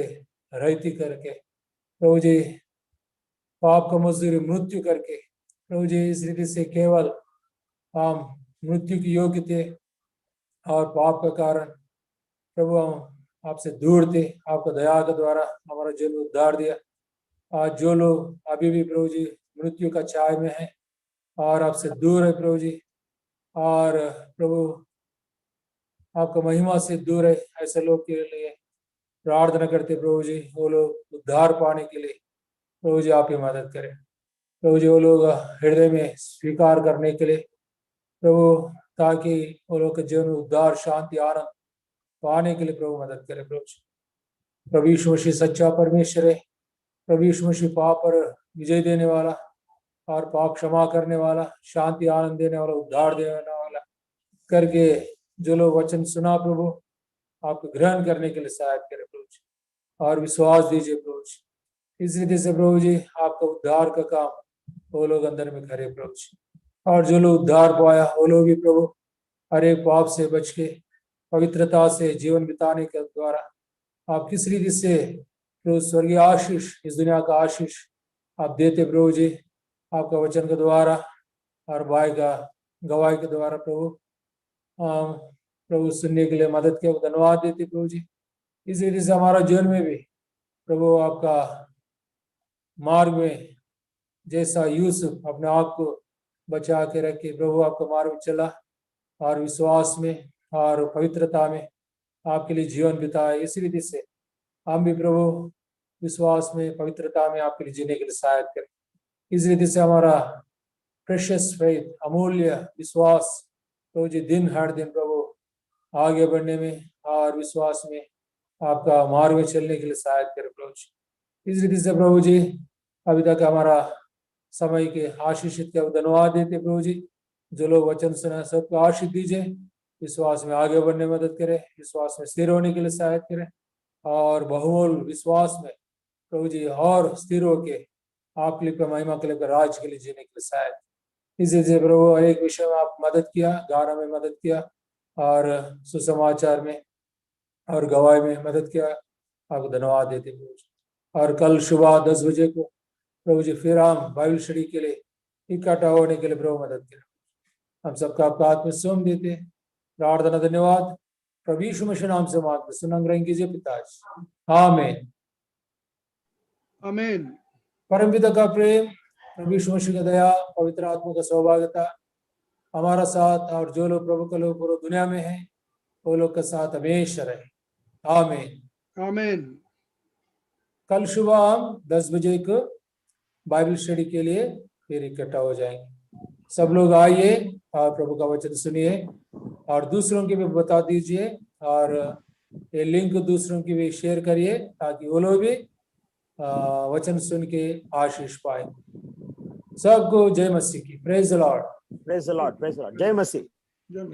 रहित करके प्रभु जी पाप का मजदूरी मृत्यु करके प्रभु जी इस रीति से केवल हम मृत्यु की योग्य थे और पाप का कारण प्रभु हम आपसे दूर थे। आपका दया के द्वारा हमारा जन्म उद्धार दिया। आज जो लोग अभी भी प्रभु जी मृत्यु का छाया में है और आपसे दूर है प्रभु जी, और प्रभु आपका महिमा से दूर है, ऐसे लोग के लिए प्रार्थना करते प्रभु जी, वो लोग उद्धार पाने के लिए प्रभु जी आप ही मदद करें। प्रभु जी वो लोग हृदय में स्वीकार करने के लिए प्रभु, ताकि वो लोग के जीवन में उद्धार, शांति, आनंद पाने के लिए प्रभु मदद करें। प्रभु जी प्रभु यीशु मसीह सच्चा परमेश्वर है। प्रभु यीशु मसीह पाप पर विजय देने वाला और पाप क्षमा करने वाला, शांति आनंद देने वाला, उद्धार देने वाला करके जो लोग वचन सुना प्रभु आपको ग्रहण करने के लिए सहायता करें प्रभु जी, और विश्वास दीजिए प्रभु जी। इस रीति से प्रभु जी आपका उद्धार का काम वो लोग अंदर में करे प्रभु जी, और जो लोग उद्धार पाया वो लोग भी प्रभु हर एक पाप से बच के पवित्रता से जीवन बिताने के द्वारा आप किस रीति से प्रभु स्वर्गीय आशीष, इस दुनिया का आशीष आप देते प्रभु जी। आपका वचन के द्वारा और भाई का गवाही के द्वारा प्रभु सुनने के लिए मदद किया, धन्यवाद देते प्रभु जी। इस रीति से हमारा जीवन में भी प्रभु आपका मार्ग में जैसा यूसुफ अपने आप को बचा के रखे प्रभु, आपका मार्ग चला और विश्वास में और पवित्रता में आपके लिए जीवन बिताए। इसी रीति से हम भी प्रभु विश्वास में पवित्रता में आपके लिए जीने के लिए सहायता करें। इस रीति से हमारा प्रेशियस फेथ, अमूल्य विश्वास प्रभु जी, दिन हर दिन प्रभु आगे बढ़ने में और विश्वास में आपका मार्ग में चलने के लिए सहायता करें प्रभु जी। इस रीति से प्रभु जी अभी तक हमारा समय के आशीषित का धन्यवाद देते प्रभु जी। जो लोग वचन सुना सबको आशीष दीजिए, विश्वास में आगे बढ़ने में मदद करें, विश्वास में स्थिर होने के लिए सहायता करें और बहुमूल विश्वास में प्रभु जी और स्थिर होके आपके लिए महिमा के लिए राज के लिए जीने के लिए सहायता। इसी से प्रभु हर एक विषय में आप मदद किया, गाना में मदद किया और सुसमाचार में और गवाही में मदद किया, आपको धन्यवाद देते प्रभु जी। और कल सुबह 10 बजे को प्रभु जी फिर हम बाइबल स्टडी के लिए इकट्ठा होने के लिए प्रभु मदद करें। हम सबका आपका हाथ में सौंप देते, प्रार्थना धन्यवाद प्रभु यीशु मसीह नाम से मांगते, सुनंग कीजिए पिताजी, आमीन। आमीन। परमपिता का प्रेम, प्रभु यीशु मसीह का दया, पवित्र आत्मा का सौभाग्यता हमारा साथ और जो लोग प्रभु के लोग पूरी दुनिया में हैं वो लोग के साथ हमेशा रहे, आमीन। आमीन। कल सुबह हम 10 बजे को बाइबल स्टडी के लिए फिर इकट्ठा हो जाएंगे। सब लोग आइए और प्रभु का वचन सुनिए और दूसरों के भी बता दीजिए और ये लिंक दूसरों की भी शेयर करिए ताकि वो लोग भी वचन सुन के आशीष पाए। सबको जय मसीह की, praise the Lord, praise the Lord, praise the Lord, जय मसीह। जय मसीह।